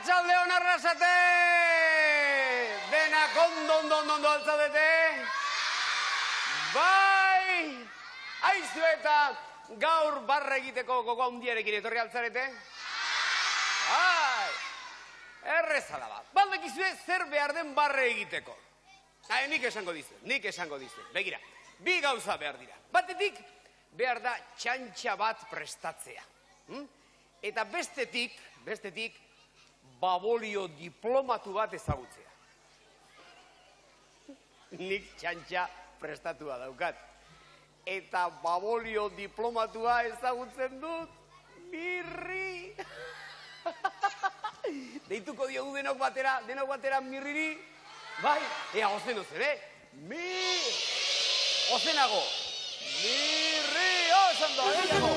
Arratsaldeon arrasate! Denak ondo altzadete? Bai! Aizu eta gaur barra egiteko gogo handiarekin etorri altzarete? Bai! Errezala bat. Baldekizue zer behar den barra egiteko. Nik esango dizuet. Begira, bi gauza behar dira. Batetik, behar da txantxa bat prestatzea. Eta bestetik, babolio diplomatu bat ezagutzea. Nik txantxa prestatua daukat. Eta babolio diplomatua ezagutzen dut, mirri. Deituko diogu denok batera mirriri. Bai, ea ozen ozen, ozenago. Mirri, ozen do, eiago.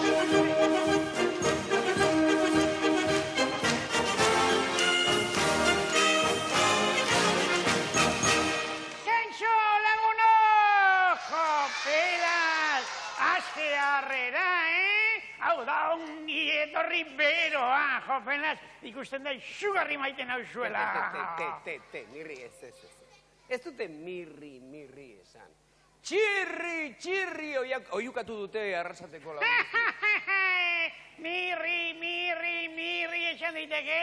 Hau da, ongi etorri beroa, jopenaz, ikusten da izugarri maiten hau zuela. Mirri, ez. Ez dute mirri esan. Txirri, oiukatu dute arrasateko lagun. Mirri esan diteke,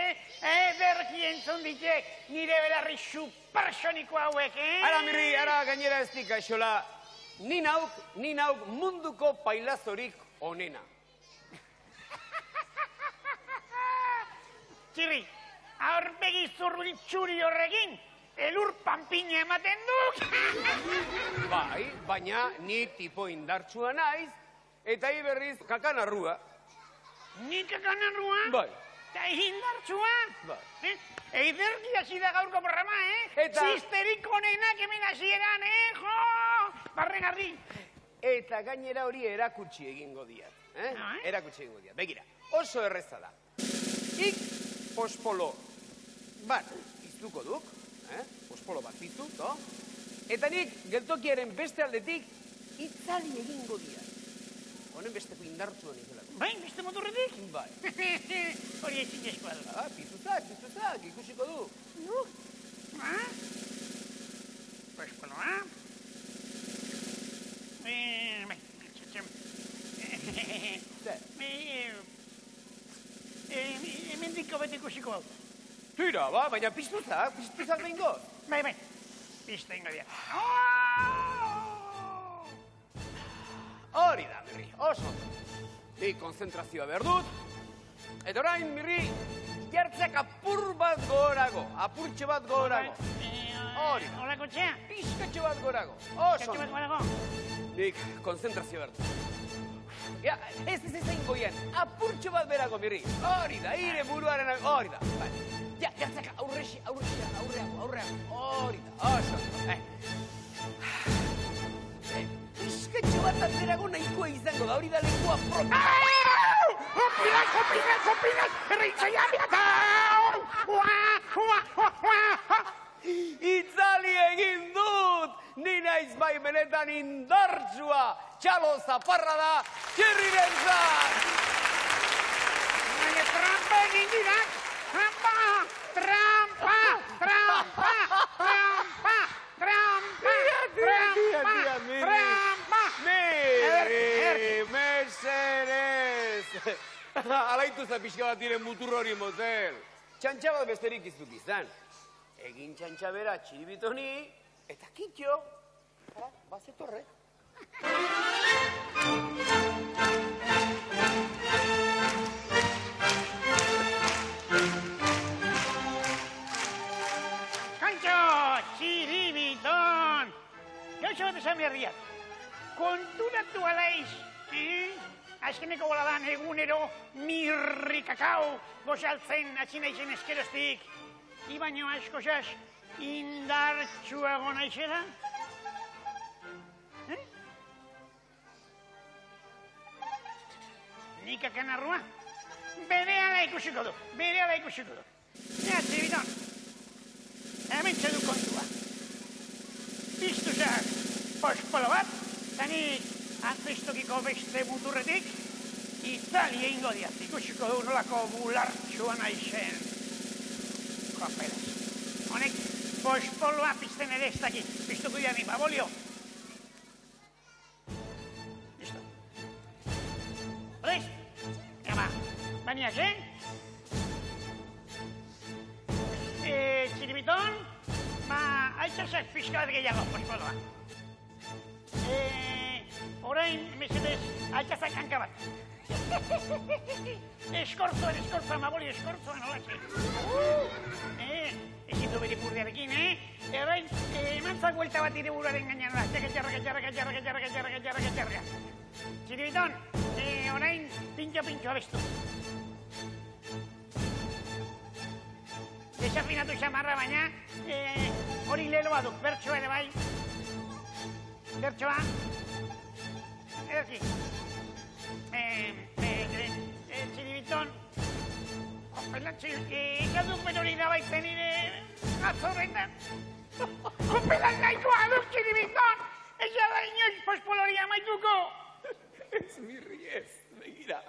berki entzun ditek, nire belarri supersoniko hauek, Ara, mirri, gainera ez dik, aixola, ni nauk munduko pailazorik onena. Txirri, aurpegi zurri txuri horrekin, elur panpina ematen duk. Bai, baina ni tipo indartsua naiz, eta berriz kakanarrua. Ni kakanarrua? Bai. Eta indartsua? Bai. Eiderki hasi da gaurko programa, Eta... Zisterik onenak hemen hasieran, jo! Barregarri. Eta gainera hori erakutsi egingo diat. Begira, oso erreza da. Ik pospolo bat piztuko duk, pospolo bat piztu, eta nik geltokiaren beste aldetik itzali egingo diat. Honen besteko indartsuan izela. Bai, beste motorretik? Bai. Hori ezin jeskoa da. Piztuzak, ikusiko du. Pospoloa. Bai, Mendiko beti ikusiko hau. Tira, baina piztuzak behingo. Bai, piztu ingo dira. Hori da, mirri, oso. Nik konzentrazioa behar dut. Eta orain, mirri, jartzeak apurtxe bat gorago. Hori da. Horako txea? Pizkatxo bat gorago. Oso. Pizkatxo bat gorago? Nik konzentrazioa behar dut. Ez zein goian, apurtxo bat berago, mirri. Hori da, ire buruaren, hori da. Jartzeak aurreago. Hori da, oso. Pizkatxo bat aterago nahikoa izango da, hori da lekua propia. Kopinak, erreitzaiak! Itzali egin dut! Ni naiz bai benetan indartsua! Txalo zaparra da, Txirrirentzat! Baina trampa egin dirak! Trampa! Mesedez! Alaitu zapixka bat diren mutur hori motel. Txantxa bat besterik izuk izan. Egin txantxa bera txiribitoni, eta kitxo. Bazetorre. Kantxo, txiribiton! Gauza bat esan beharriak. Konturatu alaiz, azkeneko boladan egunero mirri kakao gozaltzen atxina izen eskeroztik. Ibaino askozaz indartsuago naizela? Nik kakanarrua? Berehala ikusiko du. Txiribiton, hemen txedu kontua. Piztuzak pospolo bat, eta nik Antistokiko beste muturretik, itzali egingo diat, ikusiko du nolako bulartxua naizen. Honek, pospoloa pizten ere ez dakit. Piztuko dira ni, babolio. Listo. Prest? Eba, baniak, Txiribiton, altxasak pixka bat gehiago, pospoloa. Orain, mesedez, altxasak hanka bat. Eskortzoan, maboli, eskortzoan, holaxe. Ezitu bere purdiarekin, Orain, emantzak buelta bat ire buruaren gainean, txarraka. Txiribiton, orain, pintxo abestu. Desafinatu xamarra baina, hori leloa duk, bertsoa ere bai. Bertsoa. Ederki. Txiribiton. Ikaduk benori da baitzen nire atzorrendan. Opelan nahikoa duk, Txiribiton. Ez da inoiz pospolori amaituko. Ez mirri ez, begira.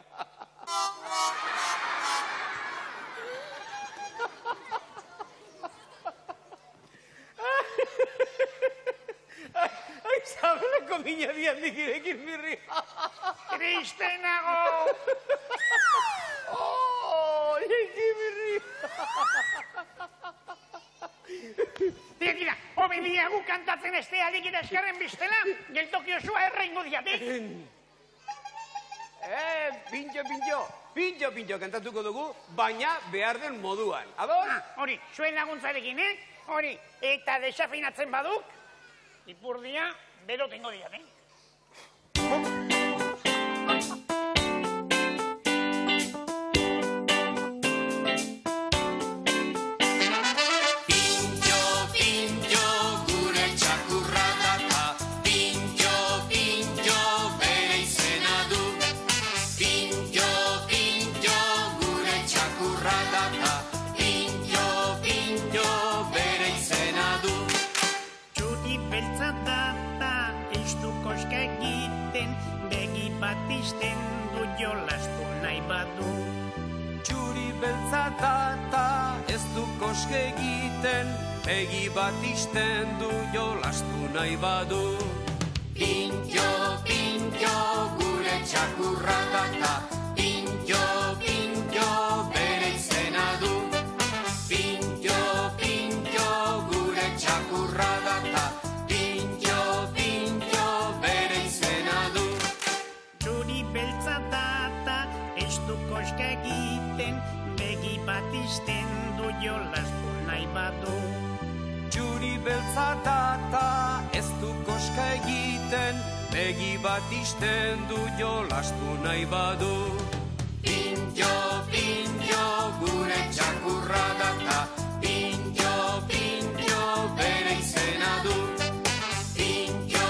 Sabeleko mina diandik irekin mirri. Tristenago! Irekin mirri. Tira, hobi diagu kantatzen este alikita eskarren biztela, geltoki osua erreingo diatik. Pintxo kantatuko dugu, baina behar den moduan. Ados? Hori, zuen laguntzarekin, Hori, eta desafinatzen baduk, ipurdia, bero tengo diat, Pintxo, gure txakurra daka. Pintxo, bere izena du. Pintxo, gure txakurra daka. Pintxo, bere izena du. Txuri beltza data, estu koska egiten, begi bat izten du jolastu nahi badu. Txuri beltza data, ez du koske egiten, begi bat isten du jolastu nahi badu. Pintxo, gure txakurra daka. Pintxo, bere izena du. Pintxo, gure txakurra daka. Pintxo, bere izena du. Txuri beltza data, estu koska egiten, begi bat izten du jolastu nahi badu. Txuri beltza data, ez du koska egiten, begi bat isten du jolastu nahi badu. Pintxo, gure txakurra daka. Pintxo, bere izena du. Pintxo,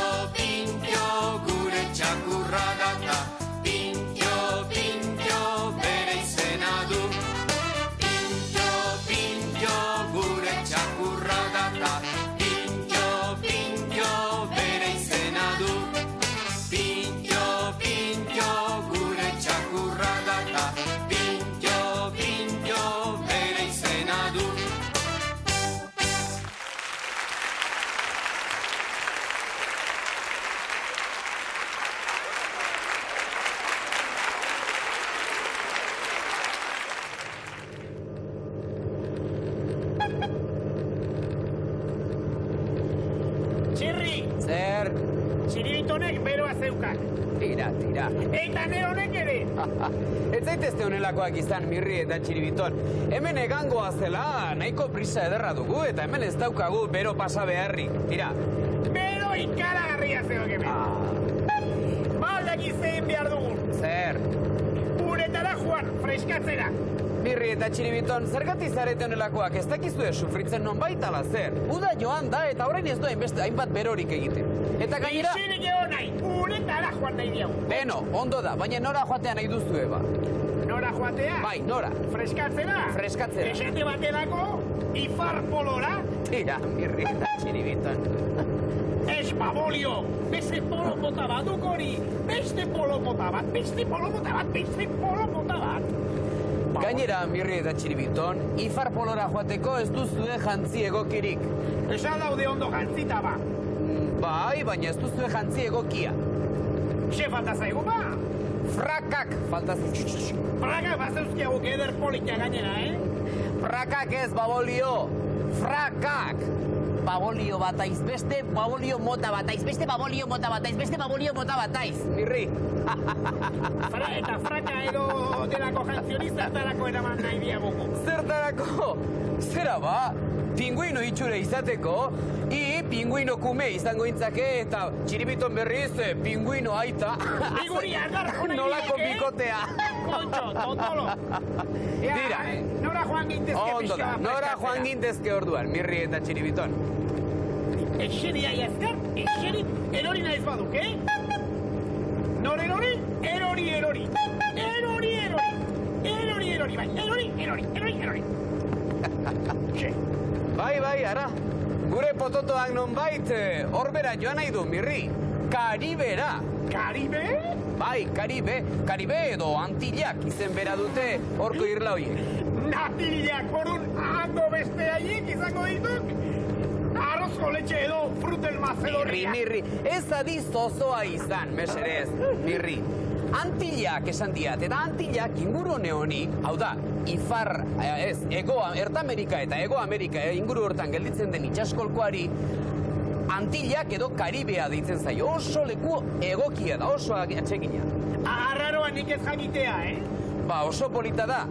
gure txakurra daka. Pintxo, bere izena du. Pintxo, gure txakurra daka. Pintxo, bere izena du. Pintxo, gure txakurra daka. Pintxo, bere izena du. Txirri, Zer? Txiribitonek beroa zeukak. Tira. Eta neronek ere. Ez zaitezte honelakoak izan mirri eta txiribiton. Hemen egangoa zela, nahiko prisa ederra dugu, eta hemen ez daukagu bero pasa beharrik. Tira. Bero ikaragarria zeok hemen. Baldak izan behar dugun. Zer? Uretara joan, freskatzera. Mirri eta txiribiton, zergatik zarete honelakoak, ez dakizue sufritzen nonbait ala zer. Uda joan da, eta orain ez du hainbat berorik egiten. Eta gainera... Izirik egon nahi, uretara joan nahi diagu. Beno, ondo da, baina nora joatea nahi duzue ba. Nora joatea? Bai, nora. Freskatzera? Freskatzera. Esate baterako, ifar polora? Tira, mirri eta txiribiton. Ez babolio, beste polo mota bat duk hori. Beste polo mota bat. Gainera, Mirri eta Txiribiton, Ifar polora joateko ez duzue jantzi egokirik. Esan daude ondo jantzita ba. Bai, baina ez duzue jantzi egokia. Xe falta zaigu ba. Frakak falta zaigu. Frakak bazeuzkiago eder politia gainera, Frakak ez, babolio. Frakak. Babolio bat aiz, beste babolio mota bat aiz, beste babolio mota bat aiz, beste babolio mota bat aiz. Mirri. Eta fraka edo delako jantzionista zertarako eraman nahi diagugu. Zertarako? Zera ba, pinguino itxure izateko, pinguino kume izango intzake eta Txiribiton berriz pinguino aita. Pinguri agarko nahi nolako bikotea. Kontxo, totolo. Tira. Nora joan gintezke Ondo da, nora joan gintezke orduan, Mirri eta Txiribiton. Exeri aiazkar, exeri erori naiz baduk, Nor erori? Erori. Erori, bai. Erori. Xe. Bai, ara. Gure pototoak nonbait, horbera joan nahi du, Mirri. Karibera. Karibe? Bai, Karibe edo Antillak izen bera dute horko irla hoiek. Natillak, orun hango beste haiek izango dituk? Arrozko letxe edo frutel macedonia. Mirri, ez adiz osoa izan, meserez, Mirri. Antillak esan diat, eta Antillak inguru hone honi, hau da, Ifar, Erta Amerika eta Ego Amerika inguru hortan gelditzen den itxaskolkoari, Antillak edo Karibea deitzen zaio, oso leku egokia da, oso atsegina. Arraroa nik ez jakitea, Ba, oso polita da.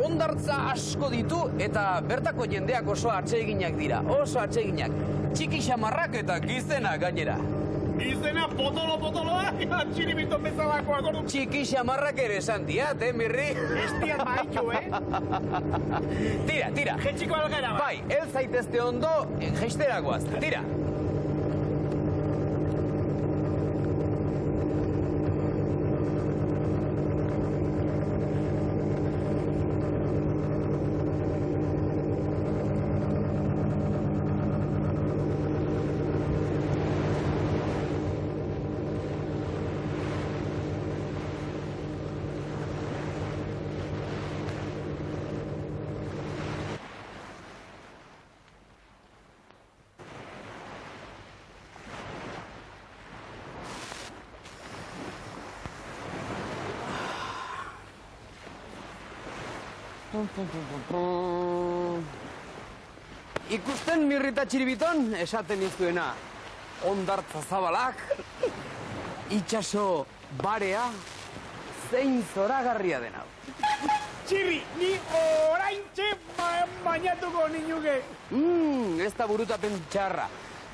Ondartza asko ditu eta bertako jendeak oso atseginak dira, oso atseginak. Txiki xamarrak eta gizena gainera. Gizena potoloa, Txiribiton bezalakoak ordu. Txiki xamarrak ere esan diat, Mirri? Estian maitu, Tira. Jetxiko algara, Bai, el zaitezte ondo, jeisteragoaz, tira. Ikusten Mirri eta Txiribiton esaten izuena ondartza zabalak, itxaso barea, zein zoragarria den hau. Txirri, ni oraintxe bainatuko ninuke. Ez da burutapen txarra.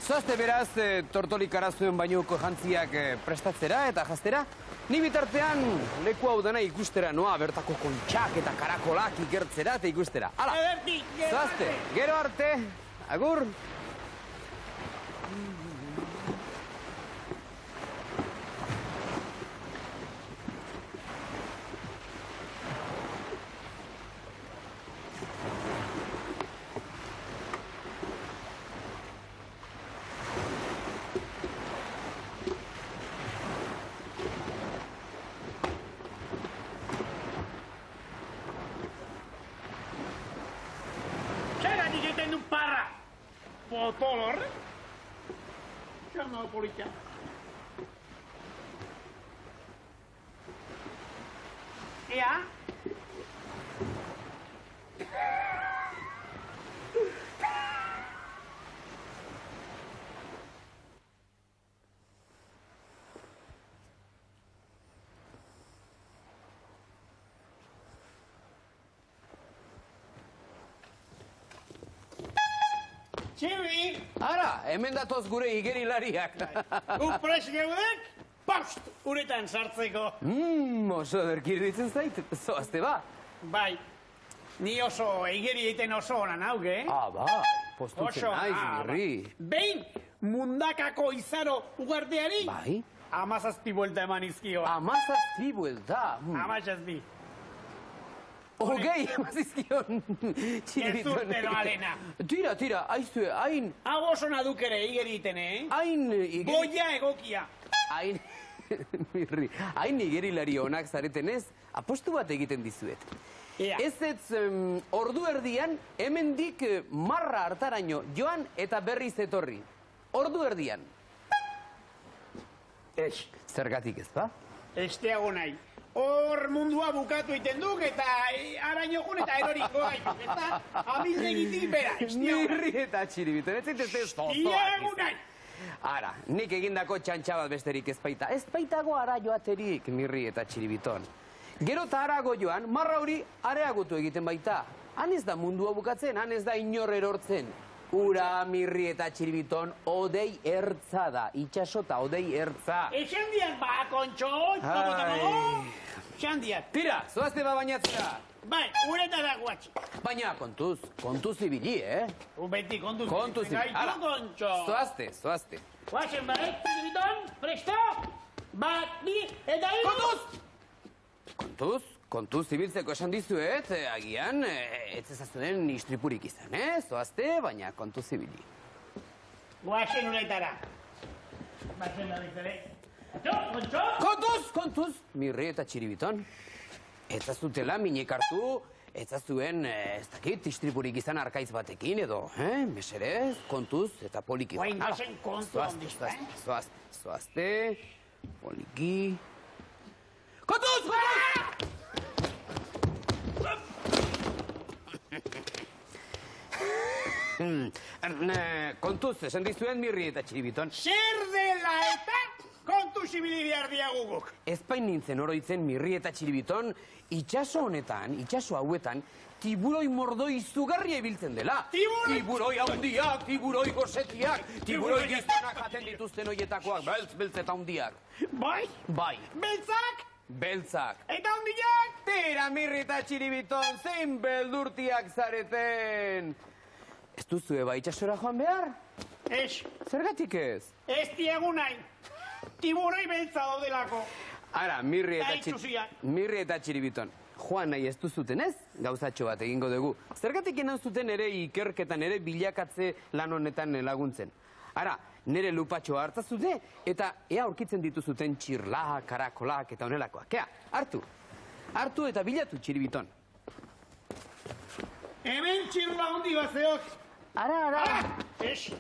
Zoazte beraz tortolik arazuen bainuko jantziak prestatzera eta jaztera? Ni bitartean leku hau dena ikustera noa, bertako kontxak eta karakolak ikertzera eta ikustera. Hala, zoazte, gero arte, agur. Potolor? Zer politia? Ea? Txirri! Ara, hemen datoz gure igerilariak. Gu prest geudek, paust, uretan sartzeko. Oso derkirritzen zait, zoazte ba. Bai, ni oso igeri egiten oso onan hauge. Ba, postutzen naiz, Mirri. Behin, mundakako izaro ugarteari, Bai? 17 buelta eman izkio. 17 buelta. 17. Hogei, emazizkion. Gezurtero alena. Tira, aizue, hain... Hau oso naduk ere igeri egiten, Hain... Goia egokia. Hain... Mirri, hain igerilari onak zaretenez, apostu bat egiten dizuet. Ea. ordu erdian, hemendik marra hartaraino joan eta berriz etorri. Ordu erdian. Ez. Zergatik ez ba? Ez teago nahi. Hor mundua bukatu iten duk eta araño jun eta eroriko gaituk, eta amildegitik bera, ez teago nahi. Mirri eta txiribiton, ez zaitez zozoak Teago izan. nahi. Ara, nik egindako txantxa bat besterik ez baita. Ez baitago ara joaterik, Mirri eta txiribiton. Gero eta arago joan, marra hori areagotu egiten baita. Han ez da mundua bukatzen, han ez da inor erortzen. Ura, Mirri eta txiribiton, odei ertza da. Itxasota, odei ertza. Esan dian, ba, kontxo, esan dian. Tira, zoazte ba bainatzera. Bai, uretara guatxe. Baina, kontuz ibili, Beti kontuz. Kontuz ibili. Gaitu, kontxo. Zoazte. Guatzen, bai, txiribiton, presto, bat, bi, eta hiru. Kontuz ibiltzeko esan dizuet, agian, ez ezazuen istripurik izan, Zoazte, baina kontuz ibili. Guatzen uretara. Guatzen da kontxo. Kontuz, Mirri eta txiribiton. Ez zutela minik hartu, ez zuen, ez dakit, istripurik izan arkaitz batekin edo, meserez, kontuz eta poliki. Guain gazen kontu ondizta, Zoazte, poliki... Kontuz! Kontuz, esan dizuen Mirri eta txiribiton. Zer dela eta kontu zibili behar diaguguk. Ezpain nintzen oroitzen Mirri eta txiribiton, itxaso hauetan, tiburoi mordoi izugarria ibiltzen dela. Tiburoi haundiak, tiburoi gosetiak, tiburoi gizonak jaten dituzten hoietakoak, beltz eta haundiak. Bai? Bai. Beltzak? Eta haundiak? Tira, Mirri eta txiribiton, zein beldurtiak zareten. Ez duzue ba itxasora joan behar? Ez. Zergatik ez? Ez diagu nahi. Tiburoi beltza daudelako. Ara, Mirri eta txiribiton. Joan nahi ez duzuten ez? Gauzatxo bat egingo dugu. Zergatik enan zuten ere ikerketan ere bilakatze lan honetan laguntzen. Ara, nire lupatxoa hartzazute eta ea aurkitzen dituzuten txirlak, karakolak eta honelakoak. Ea, hartu eta bilatu txiribiton. Hemen txirla hondi bat zeok. Ara. Ez.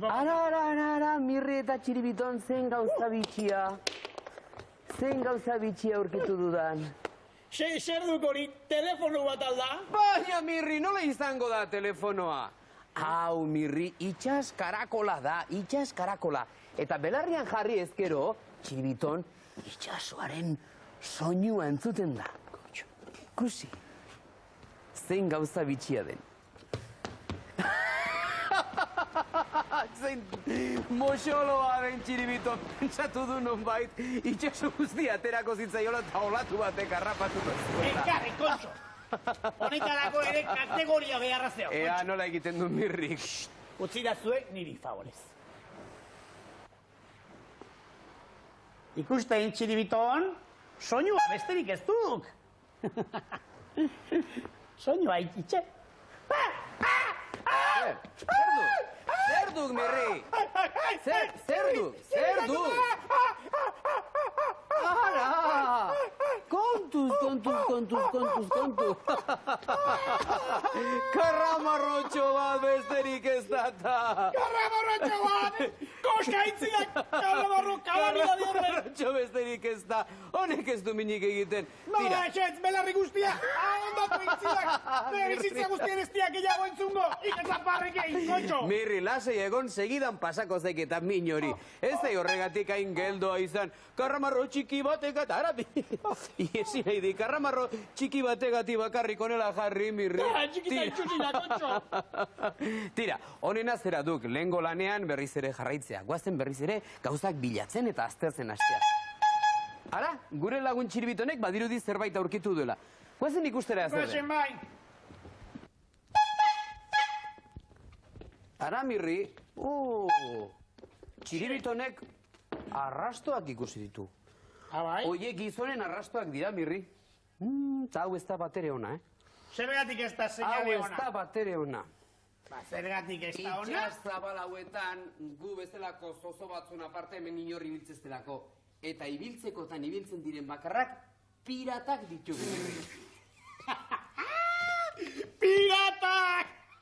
Ara, Mirri eta txiribiton zen gauza bitxia. Zen gauza bitxia aurkitu dudan. Zer duk hori, telefono bat alda? Baina, Mirri, nola izango da telefonoa? Hau, Mirri, itxas karakola da, itxas karakola. Eta belarrian jarri ezkero, txiribiton, itxasoaren soinua entzuten da. Ikusi, zein gauza bitxia den. Zein moxoloa den txiribiton, pentsatu du nonbait, itxaso guztia aterako zitzaiola eta olatu batek harrapatuko zuela. Ekarri, kontxo. Honetarako ere kategoria beharra zeo. Ea nola egiten du Mirrik. Utsi da zuen niri favorez. Ikusten txiribiton, soinua besterik ez duk. Soinua itxe. Zer duk, Mirri? Zer duk? Ara! Kontuz. Karramarrotxo bat besterik ez data. Karramarrotxo bat! Koska itziak karramarro kalamida diorren. Karramarrotxo besterik ez da. Honek ez du minik egiten. Nola, etxetz, belarri guztia. Ondatu itziak. Bizitza guztien ez diak gehiago entzungo. Iketzaparrik egin, kontxo. Mirri, lasei egon segidan pasako zeketan min hori. Ez da horregatik hain geldoa izan. Karramarro txiki bategat, arabi. Iesi nahi di, karramarro txiki bategati bakarrik onela jarri, Mirri. Txikita itxusina, kontxo. Tira, honena zera duk, lehengo lanean berriz ere jarraitzea. Guazen berriz ere gauzak bilatzen eta aztertzen hastea. Ara, gure lagun txiribitonek badirudi zerbait aurkitu duela. Guazen ikustera zer den. Guazen bai. Ara, Mirri, txiribitonek arrastoak ikusi ditu. Bai? Oie gizonen arrastoak dira, Mirri. Eta hau ez da batere ona, Zergatik ez da Hau seinale ez ona. da batere ona. Zergatik ez da ona. Itxas zabal hauetan, gu bezalako zozo batzun aparte hemen inor ibiltzeztelako. Eta ibiltzekotan ibiltzen diren bakarrak, piratak ditugu.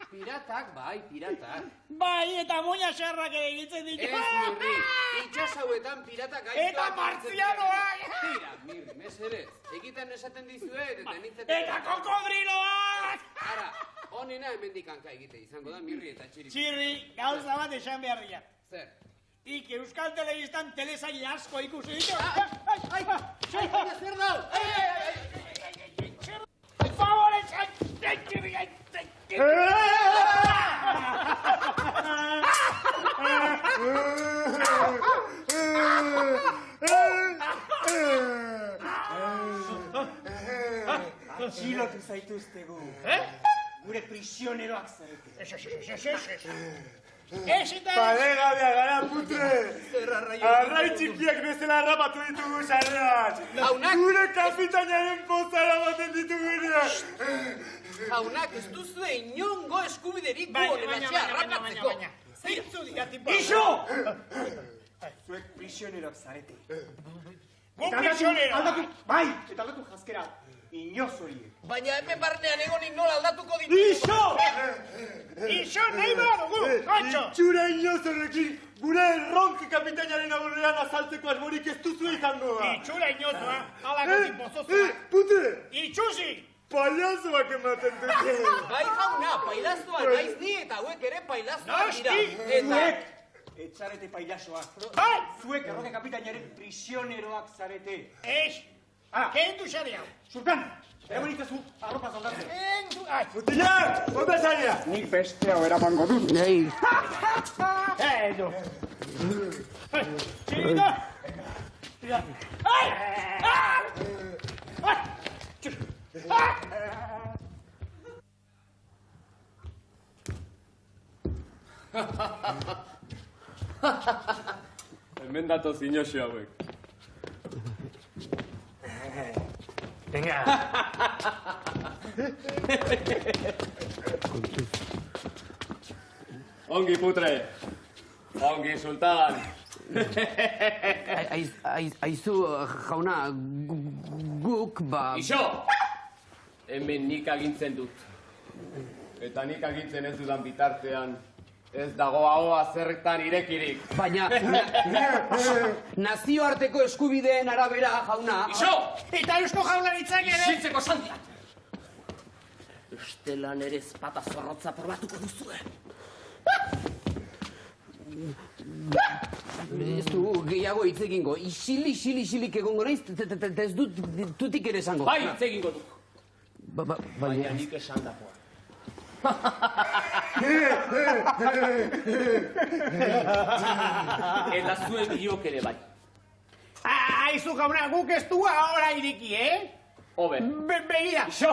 Piratak, bai, piratak. Bai, eta moina xarrak ere egitzen ditu. Ez, Mirri, itxasauetan piratak gaiztoak... Eta martzianoak! Tira, Mirri, mesedez. Egiten esaten dizuet, eta nintzen... Eta kokodriloak! Ara, honena hemendik hanka egite izango da, Mirri eta Txiri. Txirri, gauza bat esan behar dira. Zer? Ik Euskal Telebistan telesail asko ikusi ditu. Ai, zer dau? Favore, Txirri, Atxilotu zaituztegu. Gure prisioneroak zarete. Paregabea gara, putre! Arrai txikiak bezala harrapatu ditugu sarrean! Gure kapitainaren poza eramaten ditugunean! Jaunak, ez duzue inongo eskubiderik gure batxea harrapatzeko. Zeintzu diatik Ixo! Zuek prisioneroak zarete. Gu prisioneroak! Bai, eta aldatu jaskera. Inoz horiek. Baina hemen barnean egonik nola aldatuko ditu. Ixo! Ixo nahi badugu, kontxo! Itxura inoz horrekin, gure erronk kapitainaren aurrean azaltzeko asmorik ez duzu izango da. Itxura inozoa, halako tipozozoa. Putre! Itxusi! Pailazoak ematen dute. Bai, jauna, pailazoa naiz ni eta hauek ere pailazoa dira. Zuek! Etxarete pailazoak. Bai! Zuek erroke kapitainaren prisioneroak zarete. Eix! Kendu xaria! Sultan! Eraman itazu, arropa zaldatzen. Kendu! Ai! Mutilak! Ondo esaria! Nik beste hau eramango dut. Nei. Edo! Txirito! Ai! Ai! Hemen datoz inoxo hauek. Venga! Ongi, putre. Ongi, sultan. Aizu, jauna, guk, ba... Ixo! Hemen nik agintzen dut. Eta nik agintzen ez dudan bitartean, ez dago ahoa zertan irekirik. Baina, nazioarteko eskubideen arabera, jauna... Ixo! Eta eusko jaunaritzak ere... Isiltzeko sandia! Estelan ere ezpata zorrotza probatuko duzue. Ez du gehiago hitz egingo. Isilik egongo naiz, ez dut tutik ere esango. Bai, hitz egingo du. Baina nik esan dagoa. Eta zuen biok ere bai. Aizu jauna, guk ez du ahora iriki, Hobe. Begira! Ixo!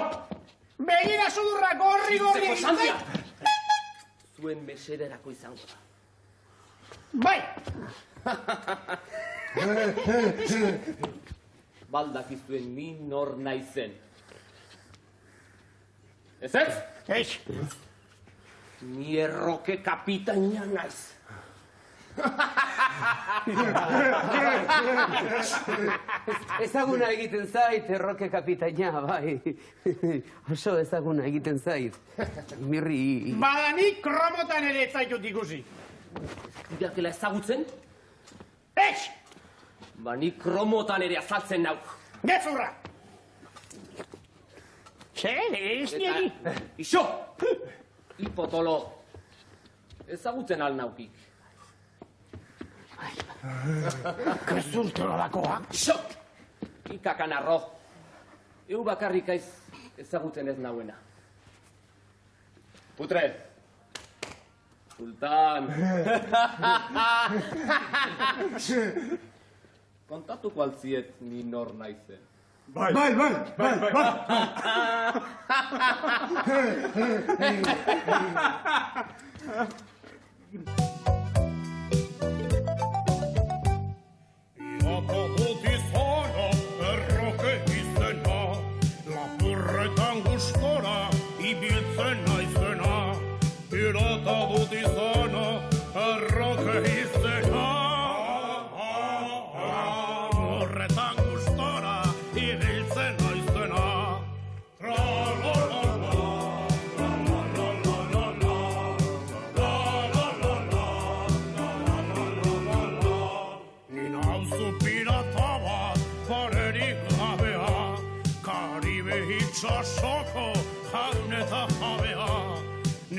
Begira sudurrak gorri Isiltzeko sandia! egin Zuen mesederako izango da. Bai! Baldakizuen ni nor naizen. Ez ez? Eix! Ni erroke kapitaina naiz. Ezaguna egiten zait, erroke kapitaina, bai. Oso ezaguna egiten zait. Mirri... Badanik kromotan ere ez zaitut ikusi. Jakela ezagutzen? Eix! Ba, ni kromotan ere azaltzen nauk. Gezurra! Zer, ez niri? Ixo! Hipotolo. Ezagutzen al naukik. Gezurtero dakoa. Ixo! Ikakan arro. Eu bakarrik aiz ezagutzen ez nauena. Putre! Sultan! Kontatuko altziet ni nor naizen. Bai! Iako dut izana, erroke izena, lapurretan gustora, ibiltzen naizena. Pirata dut izana, erroke izena. Lapurretan gustora, ibiltzen naizena. Tra-la-la-la, la-la-la-la-la.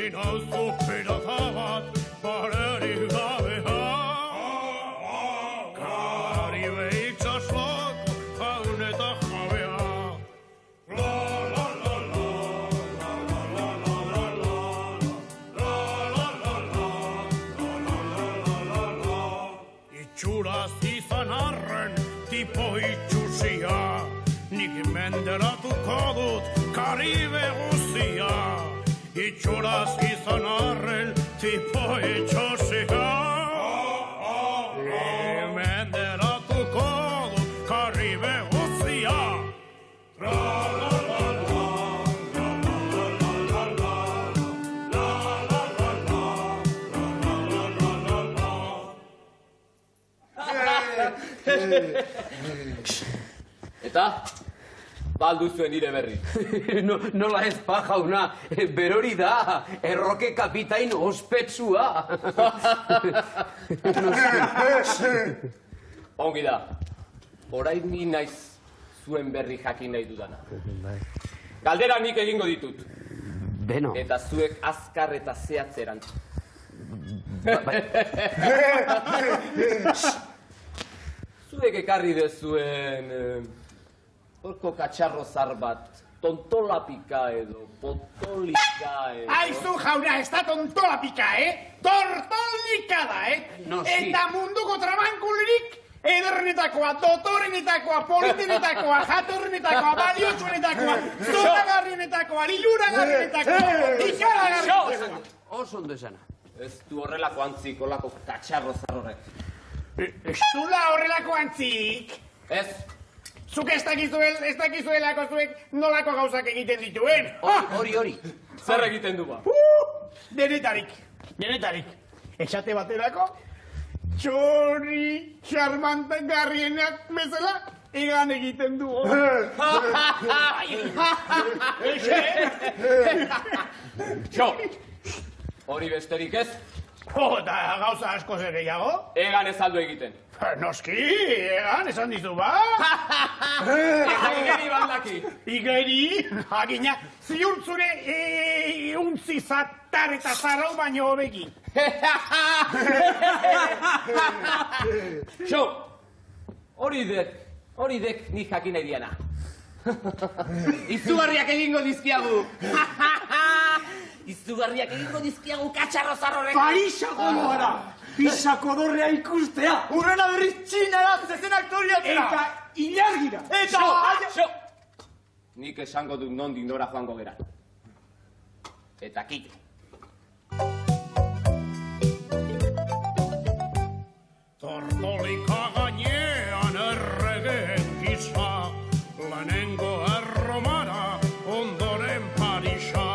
Ikusi nauzu pirata bat, parerik gabea. Karibe itxasoko jaun eta jabea. La la la la, la la la la la la, la la la la, la la la la. Itxuraz izan arren, tipo itxusia, nik menderatuko dut Karibe guztia. Itxuraz izan arren, tipo itxusia, nik menderatuko dut Karibe guztia. La la la la, la la la la la, la la la la, la la la la. Eta? Baldu zuen nire berri. Nola ez pa, jauna, berori da, erroke kapitain ospetsua. Ongi da, orain ni naiz zuen berri jakin nahi dudana. Galdera nik egingo ditut. Beno. Eta zuek azkar eta zehatzeran. Zuek ekarri dezuen horko katxarro zar bat, tontolapika edo, potolika edo... Aizu jauna, ez da tontolapika, Tortolika da, Noski. Eta munduko trabankulirik ederrenetakoa, dotorenetakoa, politenetakoa, jatorrenetakoa, baliotsuenetakoa, zoragarrienetakoa, liluragarrienetakoa, ikaragarrienetakoa. Oso ondo esana. Ez du horrelako antzik, horrelako katxarro zar horrek. Ez dula horrelako antzik. Ez, Zuk ez dakizuelako zuek nolako gauzak egiten dituen. Hori. zer egiten du ba? Denetarik. Esate baterako, txori txarmangarrienak bezala egan egiten du. Txo, hori besterik ez, Da gauza asko zer gehiago? egan ez aldu egiten. Noski, egan, esan dizu ba? Eta igeri bandaki. Igeri, agina, ziurtzure untzi zatar eta zarau baino hobeki. Txo, hori dek nik jakin nahi diana. Izugarriak egingo dizkiagu. Izugarriak egingo dizkiagu katxarro zarrorek. Parisako gara! Pisako dorrea ikustea! Urrena berriz txinara zezen aktoriatzera! Eta ilargira. Xo! Nik esango dut nondik nora joango gera. Eta kito. Tortolika gainean erregeen gisa, lehenengo erromara, ondoren Parisa.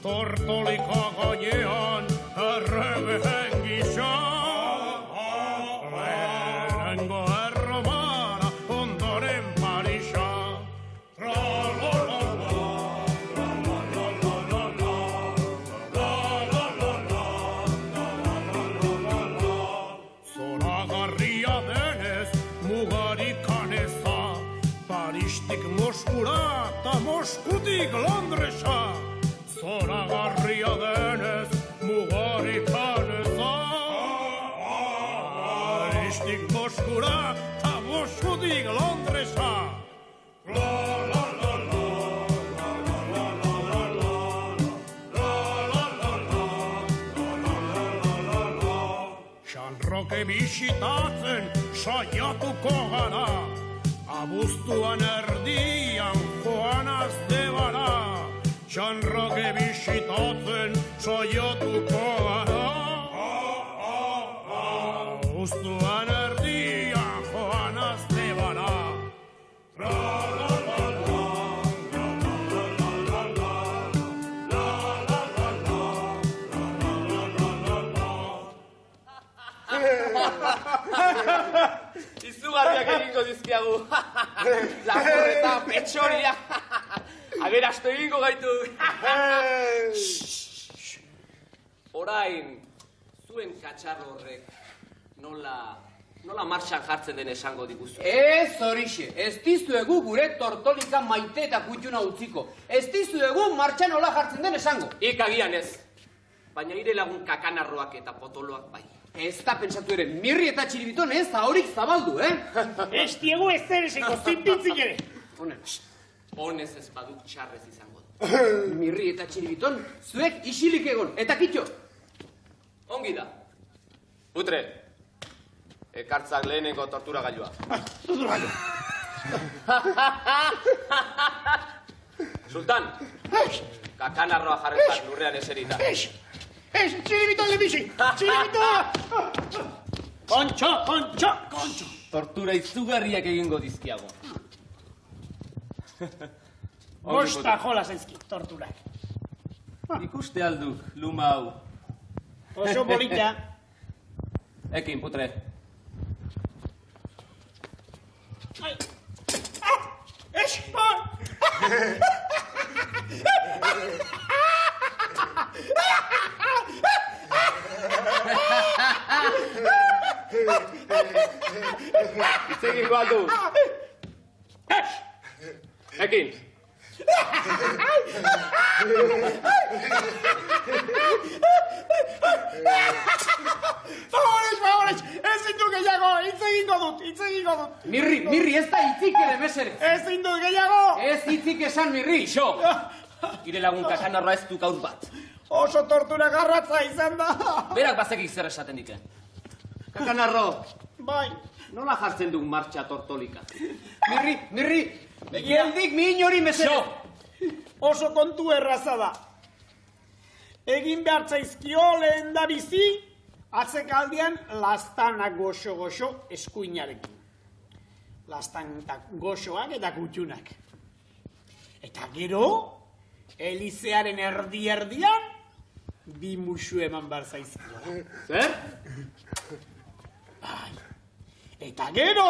Tortolika gainean erregeen gisa, lehenengo erromara, ondoren Parisa. Zoragarria denez mugarikan eza, Paristik Moskura eta Moskutik Londresa. Zoragarria denez mugarikan eza, Paristik Moskura eta Moskutik Londresa. La la la la, la la la la la la, la la la la, la la la la. Xanroke bisitatzen saiatuko gara, abuztuan erdian joanaz debara. Xanroke bisitatzen saiatuko gara, abuztuan erdian joanaz debara. La la la la, la la la la la, la la la la, la la la la. Izugarriak egingo dizkiagu. Laporreta, petxoria. Aberastu egingo gaitu. Orain, zuen katxarro horrek nola martxan jartzen den esango diguzu. Ez horixe, ez dizuegu gure tortolika maite eta kutxuna utziko. Ez dizuegu martxan nola jartzen den esango. Ik agian ez. baina nire lagun kakanarroak eta potoloak bai. Ez da pentsatu ere, Mirri eta Txiribiton ez ahorik zabaldu, Ez diegu ez zer eseko, zinpintzik ere. Honez ez baduk txarrez izango du. Mirri eta Txiribiton, zuek isilik egon, eta kitxo. Ongi da. Putre, ekartzak lehenengo tortura gailua. Sultan, kakanarroa jarretak lurrean eserita. Txiribiton lehenbizi, Txiribiton! Kontxo! Tortura izugarriak egingo dizkiago. Bosta jola zaizki, torturak. Ikuste alduk, luma hau. Oso polita. Ekin, putre. Espon! Itzegin gualdu. Ekin. Favorez, ezin du gehiago, hitz egingo dut. Mirri, ez da hitzik ere, meserez. Ezin dut gehiago. Ez hitzik esan, Mirri. Ixo! Ire lagun kakanarroa ez du gaur bat. Oso tortura garratza izan da. Berak bazekik zer esaten dike. Kakanarro, Bai. nola jartzen duk martxa tortolika? Mirri, geldik min hori meserez. Oso kontu erraza da. Egin behar zaizkio lehen da bizi, atzekaldian lastana goxo eskuinarekin. Lastan goxoak eta kutxunak. Eta gero, elizearen erdian, bi musu eman behar zaizkio. Zer? Eta gero,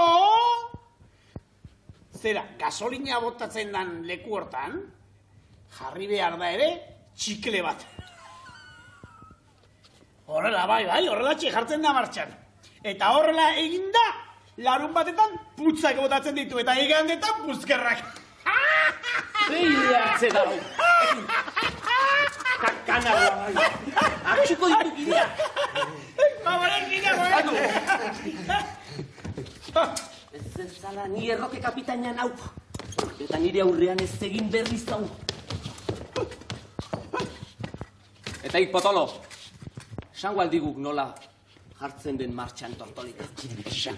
zera, gasolina botatzen dan leku hortan, jarri behar da ere, txikle bat. Horrela, bai, horrela jartzen da martxan. Eta horrela egin da, larun batetan putzak botatzen ditu, eta igandetan puzkerrak. Zeide hartze dago. Kakanarroa bai. Artxuko dituk idea. Favorez, gineago, Ez zala ni erroke kapitainan hau. Eta nire aurrean ez egin berriz hau. Eta ik potolo. Esango aldiguk nola jartzen den martxan tortolika. Esan.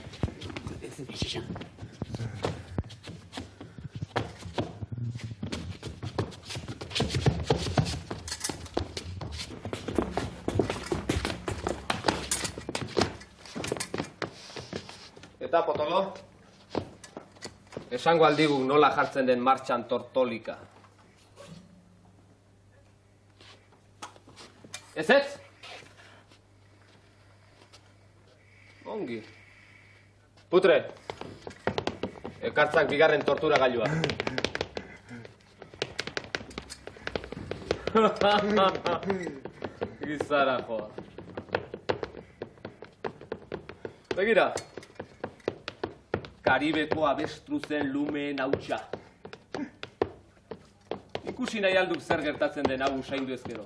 Eta potolo? Esango aldiguk nola jartzen den martxan tortolika. Ez? Ongi. Putre, ekartzak bigarren tortura gailua. Gizara joa. Begira. Karibeko abestruzen lumeen hautsa. Ikusi nahi alduk zer gertatzen den hau usaindu ezkero.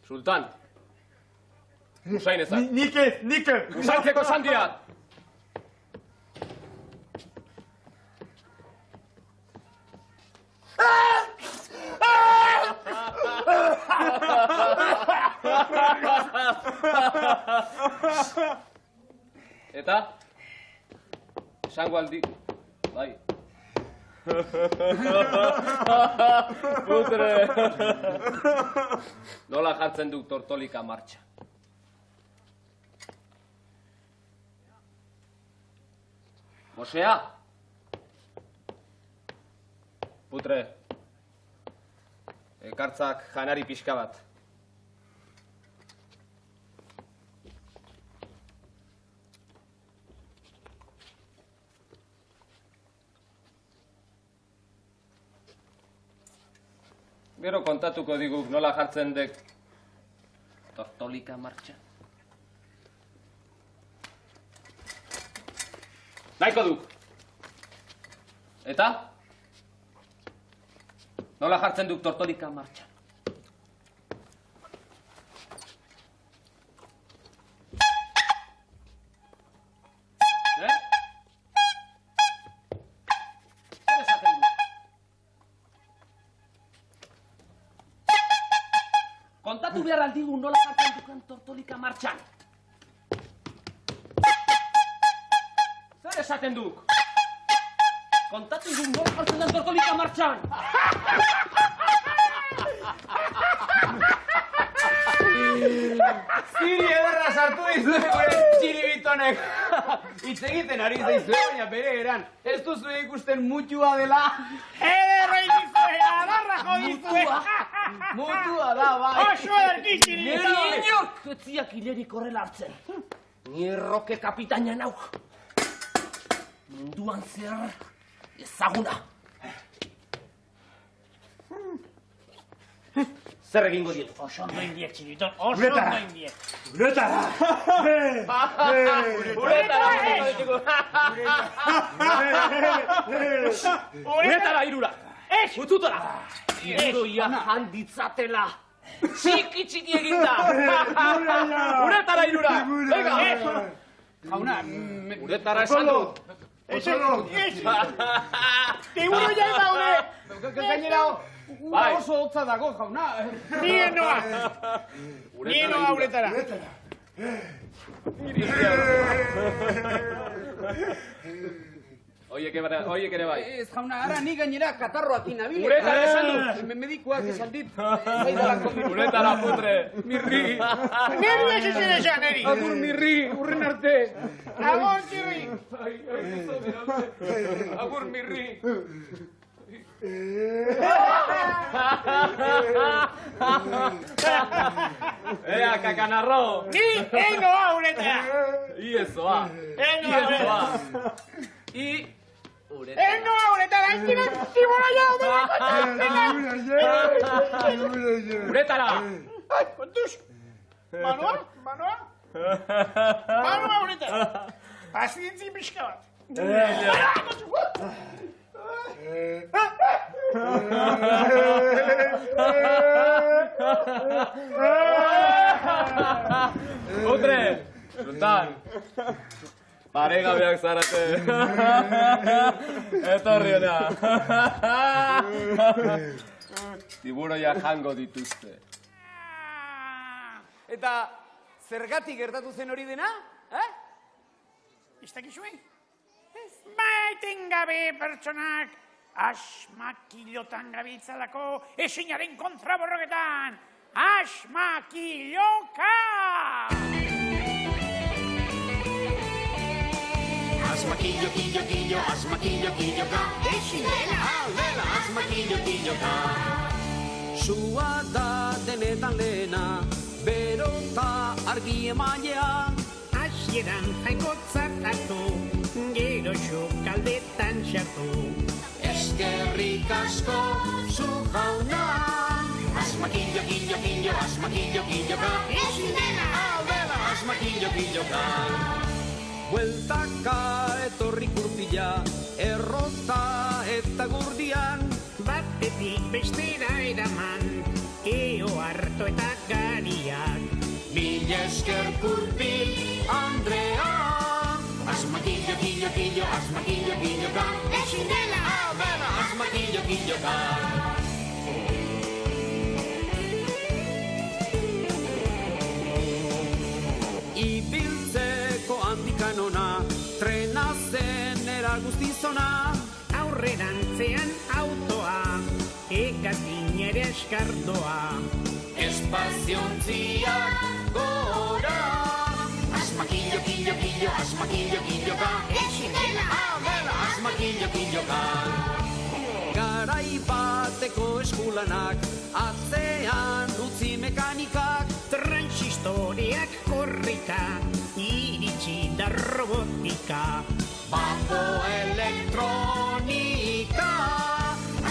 Sultan. Usain ezak. Nik ez. Usaintzeko esan diat. Eta? Esango aldi... Bai. Putre! Nola jartzen duk tortolika martxa? Mosea? Putre. Ekartzak janari pixka bat. Gero kontatuko diguk nola jartzen dek tortolika martxa. Nahiko duk. Eta? Nola jartzen duk tortolika martxan? Zer esaten du? Kontatu behar aldigu nola jartzen dukan tortolika martxan. Zer esaten duk? Kontatu igun nola jartzen den tortolika martxan. Ziri ederra sartu dizue gure txiribitonek. Hitz egiten ari zaizue, baina bere eran. Ez duzu ikusten mutua dela. Ederra izue, adarra jodizue. Mutua da, bai. Oso ederki txiribito. Neri inork etziak hilerik horrela hartzen. Ni erroke kapitaina nauk. Munduan zehar ezaguna. Zer egingo dietu? Oso ondo indiek, txiribiton, oso ondo indiek. Uretara! Uretara irura! Ututara! Iruroia handitzatela! Txiki txiki eginda! Uretara irura! Venga! Jauna, Uretara esan du! Teguro ja daude! gainera Bai. oso hotza dago, jauna. Nien noa! Nien noa uretara! Oiek ere bai. Ez, jauna, ara ni gainera katarroakin nabile. Uretara esan du! Medikuak esan dit. Zaidalako Uretara putre! mirri. Neri ez ezen esan, neri! Agur mirri, urren arte. Agon, txirri! Agur mirri! Ea, kakanarro! Ni egin noa uretara! Iezoa! Egin noa uretara! Egin noa uretara! Egin zibora jaude! Uretara! Ai, kontuz! Manoa? Manoa uretara! Pazientzi pixka bat! Putre! Sultan! Paregabeak zarate! Etorri hona! Tiburoia jango dituzte. Eta zergatik gertatu zen hori dena? Ez dakizue? Ba, etengabe pertsonak asmakilotan gabiltzalako esinaren kontraborroketan! Asmakiloka! Asmakillo, killo, killo, asmakillo, killo, ka. Esinela, aldela, asmakillo, killo, ka. Sua da denetan lehena, berota argi emailea. Hasieran jainkotzat hartu, gero sukaldetan sartu. Eskerrik asko, zu jauna. Asmakillo, killo, killo, asmakillo, killo, ka. Esinela, aldela, asmakillo, killo, ka. Bueltaka etorri kurpila, errota eta gurdian. Batetik bestera eraman, eo harto eta gariak. Mil esker kurpil, Andrea. Asmakillo, killo, killo, asmakillo, killo, ka. Esinela, aldela, asmakillo, killo, ka. Ibiltzeko handikanona, trena zen era guztizona. Aurrerantzean autoa, egazkin ere eskardoa. Espaziontziak gora. Asmakillo, killo, killo, asmakillo, killo, ka. Esinela, aldela, asmakillo, killo, ka. Garai bateko eskulanak, atzean utzi mekanikak. Transistoreak korrika, iritsi da robotika. Bambo elektronika.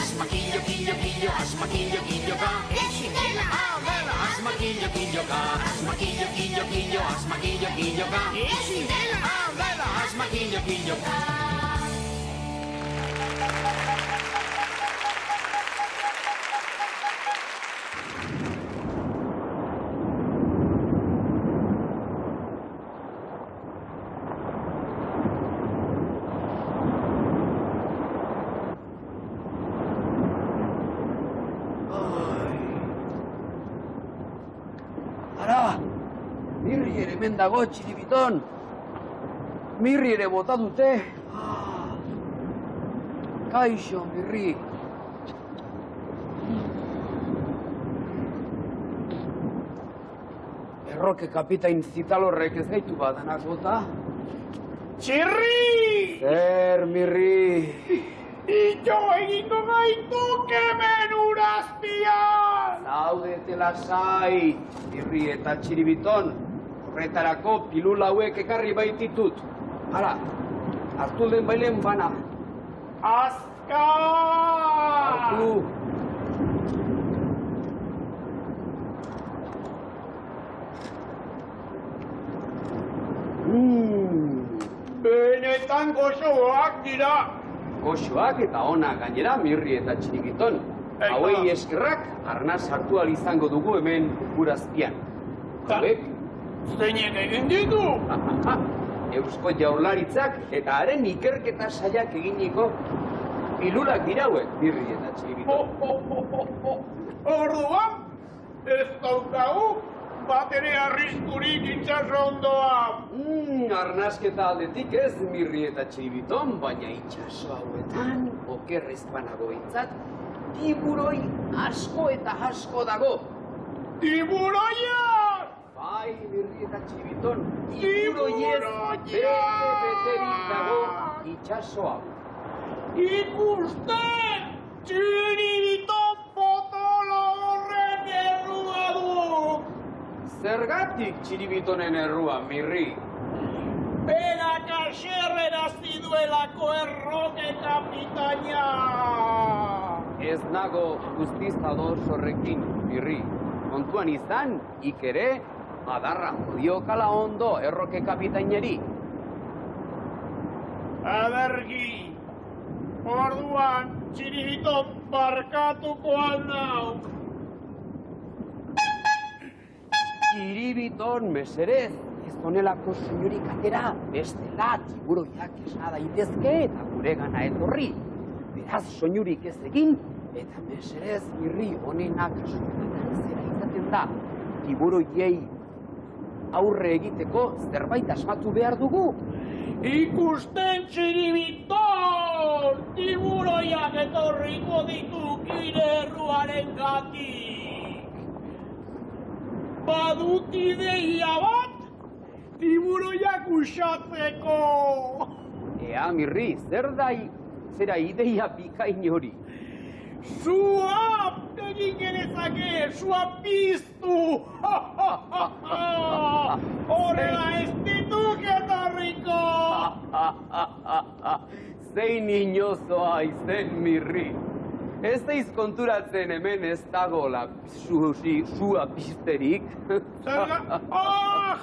Asmakillo, killo, killo, asmakillo, killo, ka. Esinela, aldela, asmakillo, killo, ka. Asmakillo, killo, killo, asmakillo, killo, ka. Esinela, aldela, asmakillo, killo, ka. hemen dago, Txiribiton. Mirri ere bota dute. Kaixo, Mirri. Erroke kapitain Zitalorrek ez gaitu badanak bota. Txirri! Zer, Mirri. Ito egingo gaituke menurazpian! Zaudete lasai, Mirri eta Txiribiton. Horretarako pilula hauek ekarri baititut. Hala, hartu den bailen bana. Azka! Hartu. Benetan gozoak dira! Goxoak eta onak gainera Mirri eta Txiribiton. Hauei eskerrak arnaz hartu ahal izango dugu hemen urazpian. Hauek, Zeinek egin ditu? Eusko Jaurlaritzak eta haren ikerketa saiak eginiko pilulak dira hauek, Mirri eta Txiribiton. Orduan, ez daukagu batere arriskurik itxaso ondoa. Arnasketa aldetik ez Mirri eta Txiribiton, baina itxaso hauetan okerrez banago behintzat, tiburoi asko eta asko dago. Tiburoiak! Bai, Mirri eta Txiribiton, tiburoiez bete-beterik dago itxaso hau. Ikusten! Txiribiton potolo horren errua du! Zergatik Txiribitonen errua, Mirri? Berak aserrerazi duelako erroke kapitaina! Ez nago guztiz ados horrekin, Mirri. Kontuan izan, ikere, adarra diokala ondo erroke kapitaineri. Adergi, orduan Txiribiton barkatuko aldau. Txiribiton, meserez, ez honelako soinurik atera, bestela tiburoiak esna daitezke eta gure gana etorri. Beraz, soinurik ez egin, eta meserez, Mirri, honena kasuetan zera izaten da. Tiburoiei aurre egiteko zerbait asmatu behar dugu. Ikusten Txiribiton! Tiburoiak etorriko ditu gire erruaren gatik. Badut ideia bat, tiburoiak usatzeko. Ea, Mirri, zera ideia bikain hori. Sua egin genezake, sua piztu! Horrela ez dituk etorriko! Zein inozoa izen, Mirri. Ez daiz konturatzen hemen ez dagoela sua pizterik. Zerga,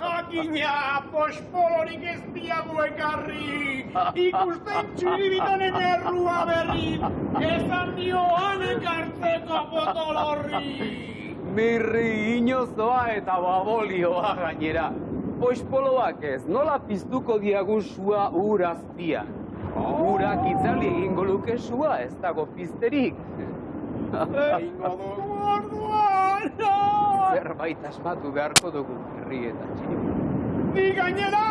jakina, pospolorik ez diagu ekarri. Ikusten Txiribitonen errua berri, esan dioan ekartzeko potolorri. Mirri, inozoa eta babolioa gainera. Pospoloak ez, nola piztuko diagu sua urazpian. Urak itzali egingo luke sua, ez dago pizterik. Egingo dugu orduan! Zerbait asmatu beharko dugu, Mirri eta Txiribiton. Ni gainera,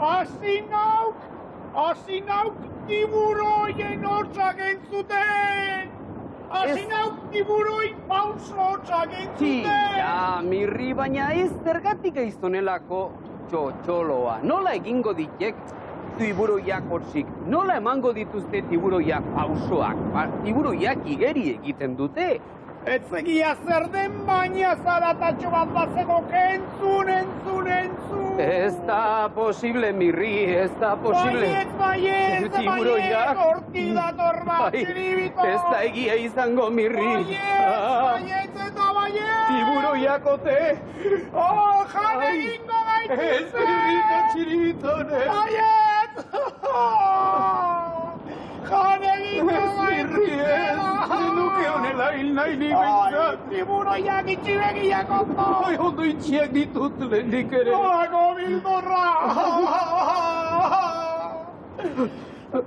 hasi nauk tiburoien hotxak entzuten! Hasi nauk tiburoi pauso hotxak entzuten! Ja, Mirri, baina ez zergatik eizonelako txotxoloa. Nola egingo ditek tiburoiak hortzik? Nola emango dituzte tiburoiak pausoak? Tiburoiak igeri egiten dute. Ez egia zer den baina zaratatxo bat bazegoke entzun! Ez da posible, Mirri, ez da posible. Baiet, Tiburoiak. hortik dator bat, Bai, Txiribiton! ez da egia izango, Mirri. Baiet eta baiet! Tiburoiak ote. Jan egingo Ez, gaituzte! Mirri eta Txiribiton, ez. Baiet! Jan egingo Mirri, ez. Nuke honela hil nahi nik Ai, behintzat. tiburoiak itxibegiak ondo! Ai, ondo itxiak ditut lehenik ere. Nago bildorra!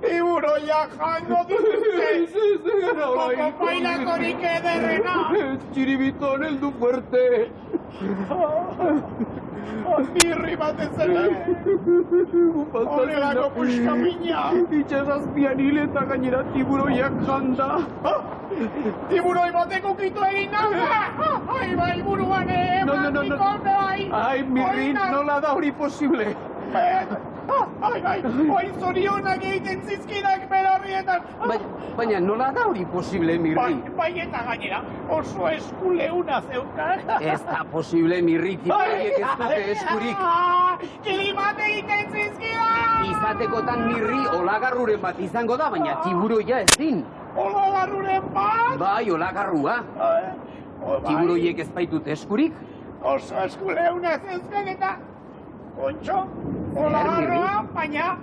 Tiburoiak jango dituzte! Koko pailakorik ederrena! Txiribiton heldu fuerte. Birri bat ezela. Horrelako puska mina. Itxasazpian hil eta gainera tiburoiak janda. Tiburoi batek ukitu egin da. Ai, bai, buruan, bai. Ai, Mirri, nola da hori posible? Ai, oin zorionak egiten zizkidak berarrietan. Baina nola da hori posible, Mirri? Bai, eta gainera, oso eskuleuna zeukan. Ez da posible, Mirri, tiburoiek ez dute eskurik. Kili bat egiten zizkidak! Izatekotan, Mirri, olagarruren bat izango da, baina tiburoia ezin. Olagarruren bat? Bai, olagarrua. Tiburoiek ez baitut eskurik? Oso eskuleuna zeuzkan eta... Kontxo, olagarroa, baina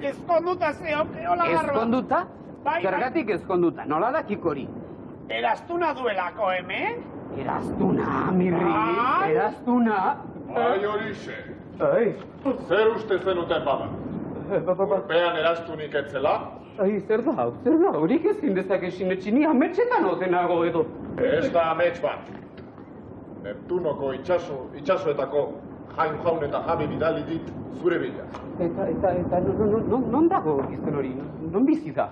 ezkonduta zeoke olagarroa. Ezkonduta? Bai. Zergatik ezkonduta, nola dakik hori? Eraztuna duelako, hemen? Eraztuna, Mirri, Bai. eraztuna. Bai horixe, Ai, zer uste zenuten bada? Urpean eraztunik etzela? ai, zer da, horik ezin dezake sinetxi, ni ametxetan otenago edo. Ez da amets bat. Neptunoko itxasoetako jaun eta jabe bidali dit zure bila. Eta, non dago gizten hori, non bizi da?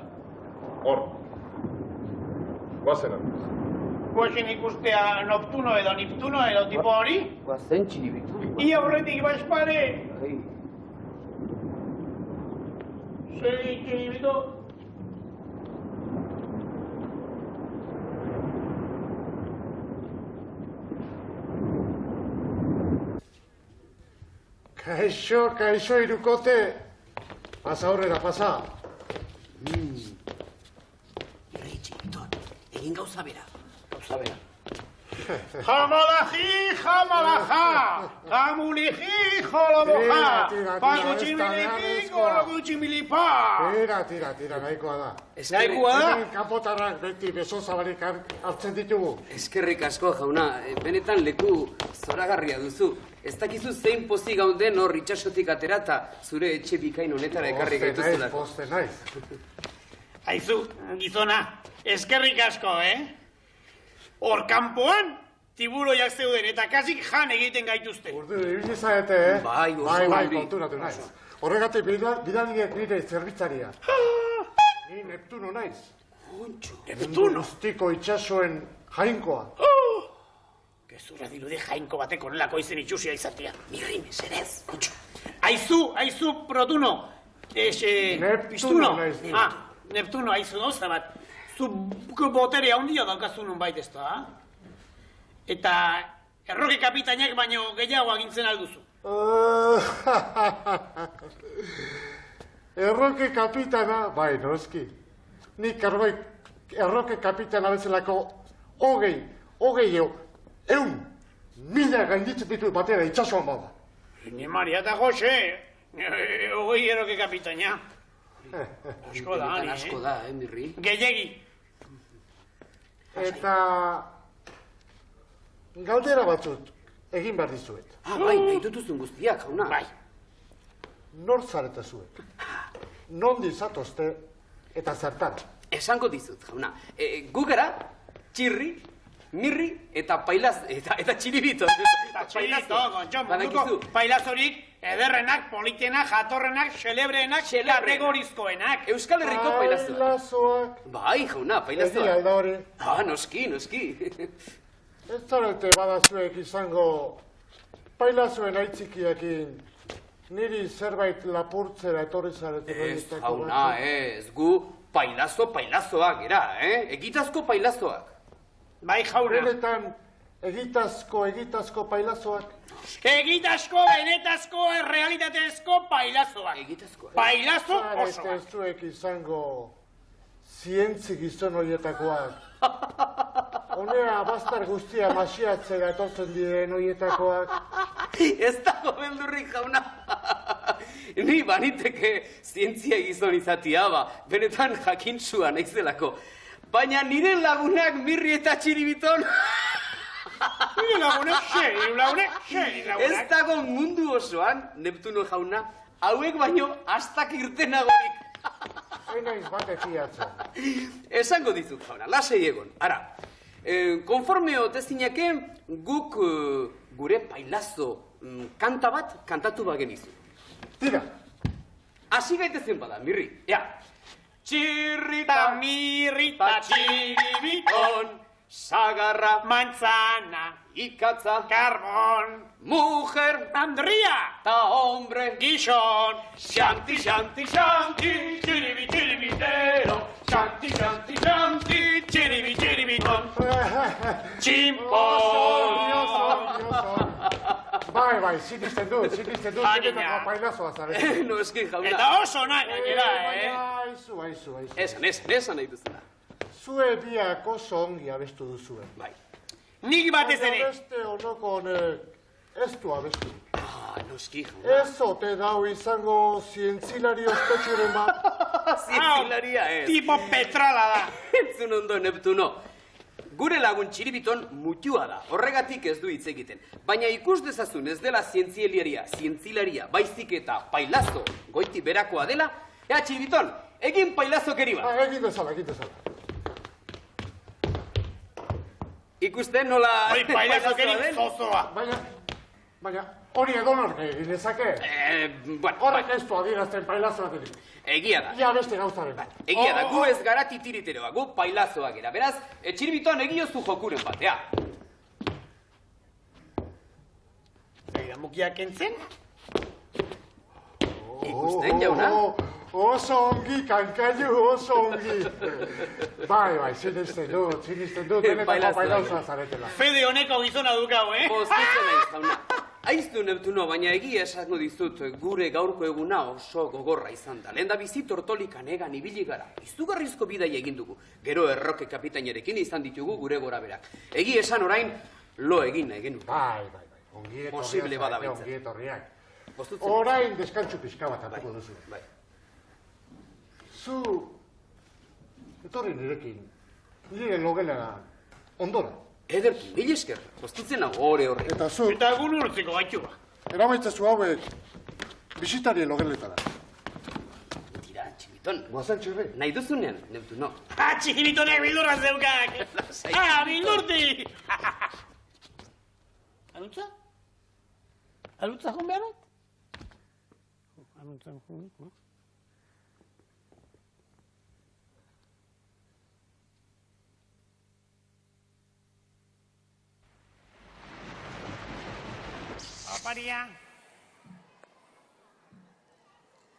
Hor. Guazen handiz. Guaxen ikustea Noptuno edo tipo hori? Guazen txiribitu. Ia horretik baspare! Ai, Segi txiribito! Kaixo, irukote. Pasa aurrera, pasa. Mirri, txiribiton, egin gauza bera. Jamalaji, jamalaja! Jamuliji, jolomoja! Tira, Pagutximiliji, gologutximilipa! Tira, nahikoa da. Nahikoa da? Hemen kanpotarrak beti beso zabalik hartzen ditugu. Eskerrik asko, jauna, benetan leku zoragarria duzu. Ez dakizu zein pozik gauden hor itxasotik atera eta zure etxe bikain honetara ekarri gaituzula. Poste naiz. Aizu, gizona, eskerrik asko, Hor kanpoan, tiburoiak zeuden eta kasik jan egiten gaituzte. Urdu, ibili zaete, Bai, oso Bai, ongi. konturatu naiz. Horregatik bidaliek nire zerbitzaria. Ni Neptuno naiz. Neptuno? Guztiko itxasoen jainkoa. Gezurra dirudi jainko bateko nelako izen itxusia izatea. Mirri, mesedez. Aizu, Protuno. Neptuno naiz ni. Neptuno, aizu gauza bat. Zu botere handia daukazu nunbait ez da? Eta erroke kapitainak baino gehiago agintzen alduzu. Erroke kapitana, bai, noski. Nik erroke kapitana bezalako hogei, mila gainditzen ditu batera itxasoan bada. Ni Maria eta Jose, hogei erroke kapitaina. Asko da, Benetan asko da, Mirri? Gehiegi. Eta galdera batzut egin behar dizuet. Bai, nahi dutuzun guztiak, jauna. Bai. Nor zareta zuet? Nondi zatozte eta zertara? Esango dizut, jauna. Gu gara, txirri, mirri eta pailaz, eta txiribito. Txirito, kontxo, Badakizu. munduko pailazorik ederrenak, politenak, jatorrenak, xelebreenak, karregorizkoenak. Euskal Herriko pailazoa. Pailazoak. Bai, jauna, Egi pailazoa. alda hori. Noski. Ez zarete badazuek izango pailazoen aitzikiakin niri zerbait lapurtzera etorri zarete Ez, benetako jauna, ez, gu pailazoak era, egitazko pailazoak. Bai, jauna. Benetan egitazko pailazoak. Egitazko, benetazko, realitatezko pailazoak. Egitazkoa. Pailazo oso Zarete bat. zuek izango zientzi gizon horietakoak. Honea bastar guztia masiatzera etortzen diren horietakoak. Ez dago beldurrik, jauna. Ni baniteke zientzia gizon izatia, benetan jakintsua naizelako. Baina nire lagunak Mirri eta Txiribiton... Nire lagunak, Ez dago mundu osoan, Neptuno jauna, hauek baino hastak irtenagorik. Hainaiz bate fiatzen. Esango dizut, jauna, lasai egon. Ara, konforme ote zinake, guk gure pailazo kanta bat kantatu bagenizu. Tira. Hasi gaitezen bada, Mirri. Ea. Txirrita, mirrita, txiribiton, sagarra, manzana, ikatza, carbón, mujer, Andrea, ta hombre, gizon, Shanti, shanti, shanti, chiribi, chiribitero, shanti, shanti, shanti, chiribi, chiribiton, tximpon. Bai, sinisten dut, Adina. pailazoa zarete. No, eski jauna. eta oso nahi gainera, Aizu. Esan nahi duzuna. Zue biak oso ongi abestu duzue. Bai. Nik batez Baina ere. beste onoko honek ez du abestu. No, eski jauna. Ez ote dau izango zientzilari ospetsuren bat. Zientzilaria ez. Tipo petrala da. Entzun ondo, Neptuno. Gure lagun txiribiton mutua da, horregatik ez du hitz egiten. Baina ikus dezazun ez dela zientzilaria, baizik eta pailazo goiti berakoa dela, ea txiribiton, egin pailazokeri bat. Egin dezala. Ikusten nola Hoi pailazokeri den? zozoa. Baina, hori edonork egin dezake. Bueno, Horrek ez du adierazten pailazoa denik. egia da. Ia beste gauzaren. Egia da, gu ez gara titiriteroa, gu pailazoa gera. Beraz, txiribiton egiozu jokuren batea. Zaira mukiak entzen? Ikusten, jauna? Oso ongi, kankailu, oso ongi. Bai, sinisten dut, benetako Pailazoa, pailazoa zaretela. Fede honeko gizona dukau, Pozkitzen naiz, jauna. Aiztu, Neptuno, baina egia esango dizut, gure gaurko eguna oso gogorra izan da. Lehen da bizi tortolikan egan ibili gara. Izugarrizko bidai egin dugu. Gero erroke kapitainarekin izan ditugu gure gora berak. Egi esan orain, lo egin nahi genuen. Bai. Ongi Posible bada behintzat. Ongi etorriak. Postutzen. Orain deskantzu pixka bat hartuko duzu. Bai. Zu, etorri nirekin, nire logelera, ondora. Ederki, mil esker, postutzen nago horre. Eta zu, Eta egun urtziko gaitxua. eramaitzazu hauek, bisitarien logeletara. Tira, txibiton. Guazen txirri. Nahi duzunean, Neptuno. Txiritonek bildurra zeukak. Lasai. Bildurti! Alutza? Alutza joan beharat? Alutza joan, no? Oparia.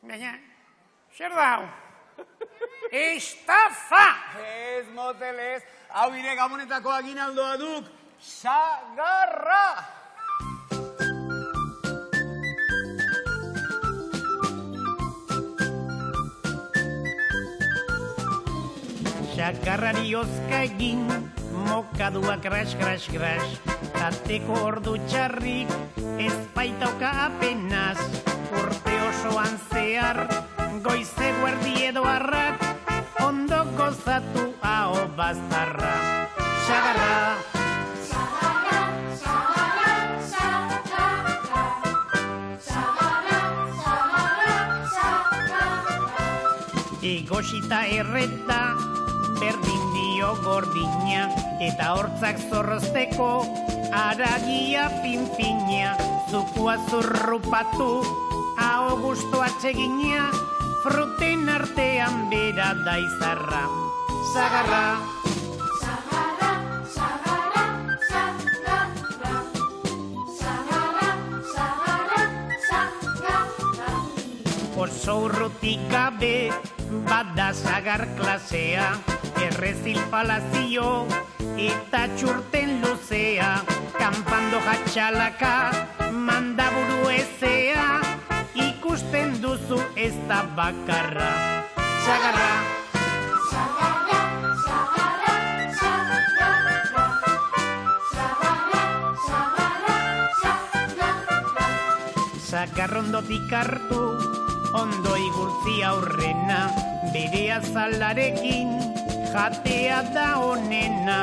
Baina, zer da hau? Estafa! Ez, motelez, hau ire gabonetako aginaldoa duk, sagarra! Sakarrari ozka egin, mokadua kras, tateko ordu txarrik, ez baitauka apenas, urte osoan zehar, goize guerdi edo arrat, ondo gozatu hau baztarra. Sagarra! Egosita erreta, berdin dio gordina, eta hortzak zorrozteko, aragia finfina, zukua zurrupatu, hau gustu atsegina, fruten artean bera da izarra. Sagarra! Oso urrutik gabe, bada sagar klasea, errezil palazio, eta txurten luzea, kanpando jatxalaka, mandaburu ezea, ikusten duzu ez da bakarra. Sagarra! Sagarrondotik hartu, ondo igurtzi aurrena, bere azalarekin, jatea da onena,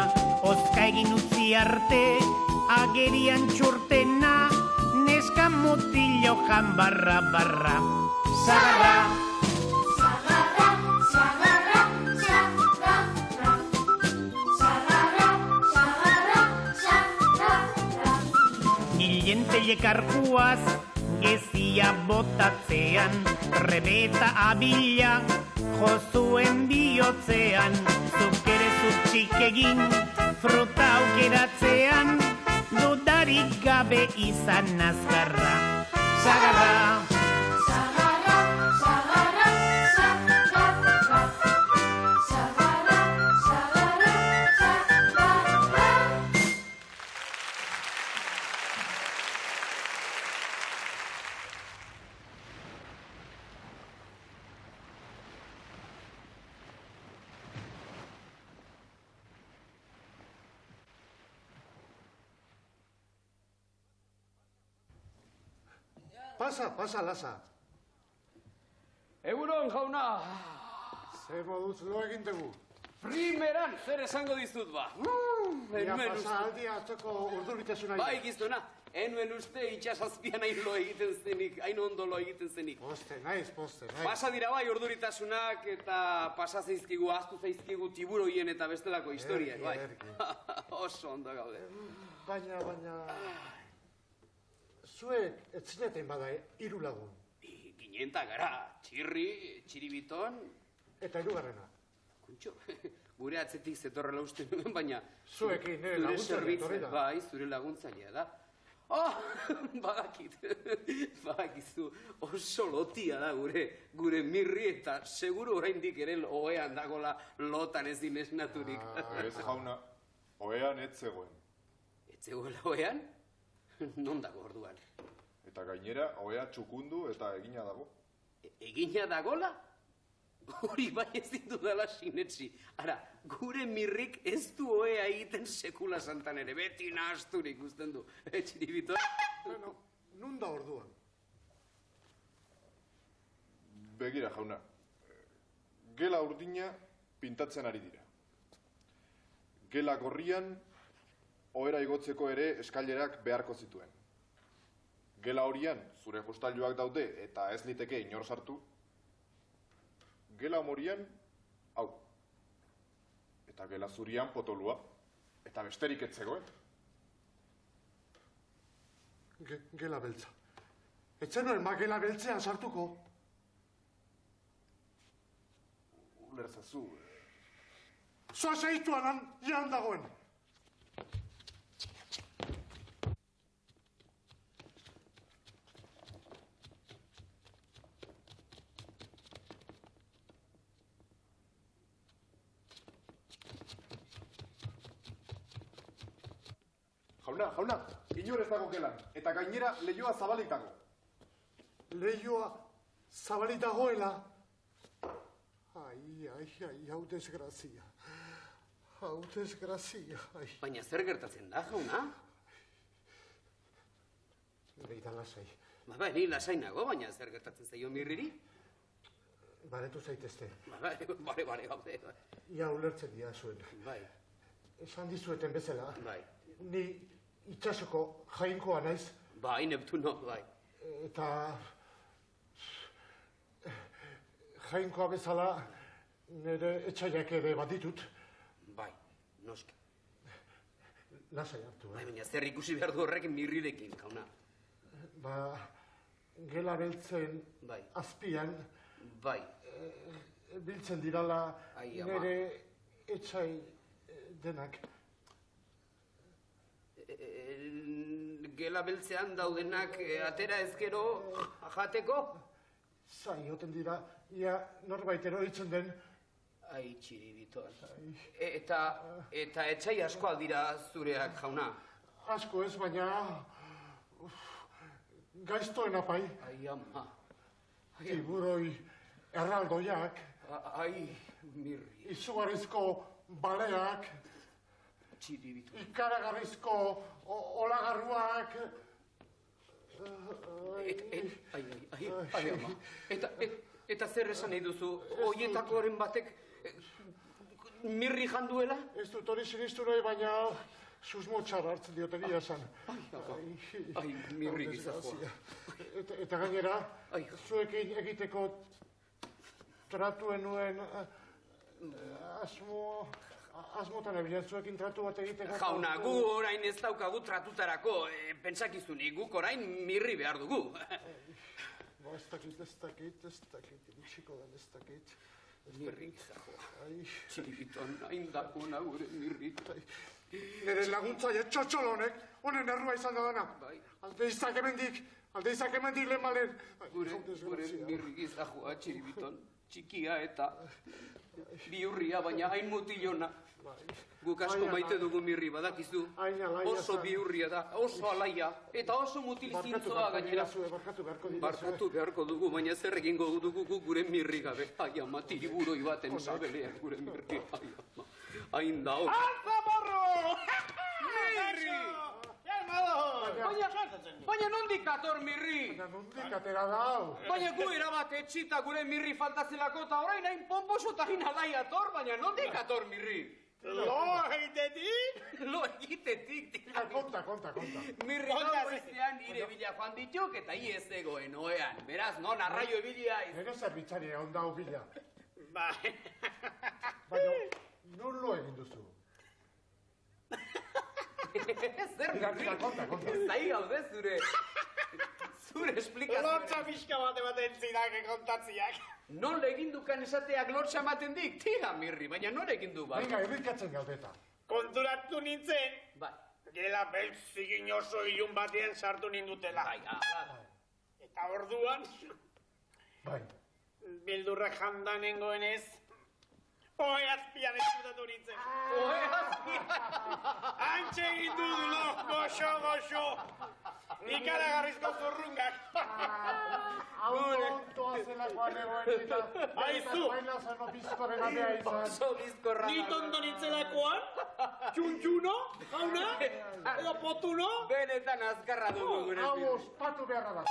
ozka egin utzi arte, agerian txurtena, neska mutillo jan barra. Sagarra! Jentelek arkuaz, gezia botatzean, rebeta abila, jozuen bihotzean, zuk ere zutxik egin, fruta aukeratzean, dudarik gabe izan azkarra, sagarra. Pasa, lasa. Egunon, jauna! Ze moduz lo egin dugu. Primeran, zer esango dizut ba? Ia pasa aldia atzoko urduritasuna. Bai, giztuna, enuen uste itxasazpian hain lo egiten zenik, hain ondo lo egiten zenik. Poste naiz. Pasa dira bai urduritasunak eta pasa zaizkigu, ahaztu zaizkigu tiburoien eta bestelako historiak, bai. Oso ondo gaude. Baina... Zuek, ez zineten bada, 3 lagun. Ginenta gara, txiribiton... Eta 2garrena. Kuntxo, gure atzetik zetorrela uste nuen, baina... Zuekin, nire laguntzailea etorri da. Bai, zure laguntzailea da. Badakizu, oso lotia da gure mirri eta seguru oraindik ere ohean dagola lotan ez dinesnaturik. Ez jauna, ohean ez zegoen. Ez zegoela ohean? Non dago orduan? Eta gainera, ohea txukundu eta egina dago. Egina dagola? Hori bai ez ditudala sinetsi. Ara, gure mirrik ez du ohea egiten sekula santan ere, beti nahasturik ikusten du. Txiribito? Bueno, nun da orduan? Begira, jauna. Gela urdina pintatzen ari dira. Gela gorrian, ohera igotzeko ere eskailerak beharko zituen. Gela horian zure jostailuak daude eta ez liteke inor sartu. Gela morian, hau. Eta gela zurian potolua. Eta besterik ez zegoen. Gela beltza. Etzen noen ma gela beltzean sartuko. Ulertzazu. Zoa seituan jan dagoen. Jauna, inor ez dago gelan, eta gainera lehioa zabalik dago. Lehioa zabalik dagoela? Ai, hau desgrazia. Baina zer gertatzen da, jauna? Behitan lasai. Ni lasai nago, baina zer gertatzen zaio mirriri? Baretu zaitezte. Bare, gaude. Ia ulertzen dira zuen. Bai. Esan dizueten bezala. Bai. Ni itsasoko jainkoa naiz. Bai, Neptuno, bai. Eta... jainkoa bezala nire etxaiak ere bat ditut. Bai, noski. Lasai hartu, Bai, baina zer ikusi behar du horrek mirrirekin, jauna. Gela beltzen azpian... Bai. Biltzen dirala nire etxai denak. Gela beltzean daudenak atera ezkero jateko? Zai, joten dira, ia norbait eroitzen den. Ai, txiribitoan. Eta etxai asko aldira zureak, jauna? Asko ez, baina... gaiztoen apai. Ai, ama. Tiburoi erraldoiak. Ai, mirri. Izugarrizko baleak. Txiribitoan. Ikaragarrizko olagarruak. Ai, ama. Eta zer esan nahi duzu, hoietakoren batek mirri janduela? Ez dut hori sinistu nahi, baina susmo txarra hartzen diotegia esan. Ai, mirri gizakoa. Eta gainera, zuekin egiteko tratuen nuen asmo... Asmotan ebilen zuekin tratu bat egiteko... Jauna, gu orain ez daukagu tratutarako, pentsakizunik, guk orain mirri behar dugu. Ez dakit, iritsiko den ez dakit. Mirri gizajoa. Txiribiton, hain dakona gure mirri. Nire laguntzaile txotxolonek, honen errua izan da dana. Aldeizak hemendik lehen malen. Gure mirri gizajoa, txiribiton, txikia eta bihurria, baina hain mutilona. Guk asko maite dugu mirri, badakizu. Oso bihurria da, oso alaia, eta oso mutilizintzoa gainera. Barkatu beharko dugu, baina zer egingo dugu gure mirri gabe. Ai ama, tiriburoi baten sabelean gure mirri. Ai ama, hain da hor. Alzaborro! Mirri! Baina nondik ator mirri? Baina nondik atera da hau? Baina gu erabat etxita gure mirri faltazelako eta orain hain pomposo eta hain alai ator, baina nondik ator mirri? Lo egitetik? Lo egitetik, Konta. Mirri gau bestean nire bila joan dituk eta hi ez egoen oean. Beraz, non arraio ebilia ez. Nire zerbitzari egon da bila. Bai. Baina, non lo egin duzu? Zer Mira, konta. Zai gaude zure esplikazioa. Lortza pixka bat ematen zidak kontatziak. Non egin dukan esateak lortza ematen dik? Tira, mirri, baina non egin du, bai? Venga, irrikatzen gaudeta. Konturatu nintzen, Bai, gela beltzikin oso ilun batean sartu nindutela. bai. Eta orduan, Bai. bildurra jandanengoen ez, oe azpian eskutatu nintzen. Antxe egin dudulo, goxo. Ikaragarrizko zurrungak. Hau tontoa zelakoan egoen eta... Aizu! Baina zeno bizkorren abea izan. Oso bizkorra. Ni tondo nintzelakoan, txuntxuno, jauna, edo potuno, Benetan azkarra dugu gure Hau mirri. ospatu beharra da.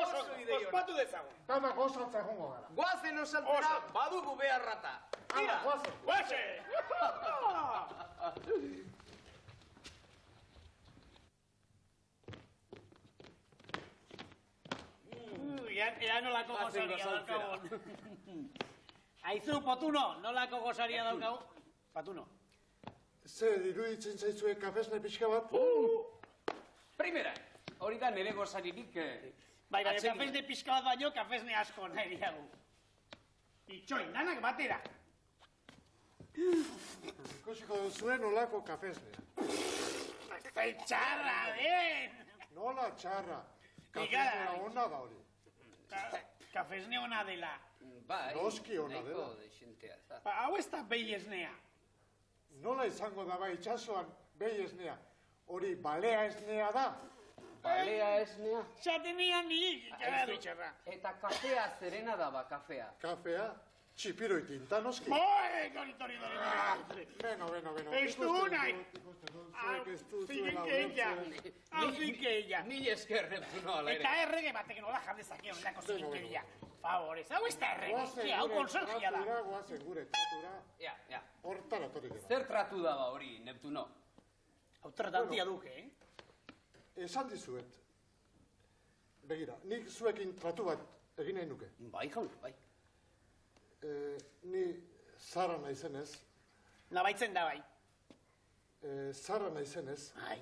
oso ospatu dezagun. Dama gozatza egongo gara. Guazen osaltzera badugu beharrata. Tira! Guazen. Guaxe! Ea nolako Guazen gozaria gozaltzera. daukagun. Aizu, potuno, nolako gozaria daukagun? Patuno. Zer, iruditzen zaizue kafesne pixka bat? Primera, hori da nire gozaririk... Bai, atsegin. kafesne pixka bat baino, kafesne asko nahi diagu. Itxoin, danak batera. Ikusiko duzuen nolako kafesnea. Txarra, den! Nola txarra. Ikara. Kafesnea ona da hori. Kafesne ona dela. Bai, Noski ona nahiko dela. desentea. Hau ez da behi esnea. Nola izango da bai itxasoan behi esnea. Hori balea esnea da. Balea esnea. Zatenian nik, ikara bitxarra. Eta kafea zerena da ba, kafea. Kafea, txipiroi tinta noski. Tori. Beno. Ez du nahi. Zuek ez du zuela Zinkeia. ulertzen. Hau zinkeia. Mil esker Neptuno ala ere. Eta errege batek nola jardezake ondako zinkeia. Favorez, hau ez da errege. Goazen Hau gure konsergia da. tratura, goazen gure tratura. Ja. Hortara torri gara. Zer tratu da ba hori, Neptuno? Hau tratantia duke, Esan dizuet. Begira, nik zuekin tratu bat egin nahi nuke. Bai, jaun, bai. Ni zara naizenez, Nabaitzen da bai. zara naizenez, Ai.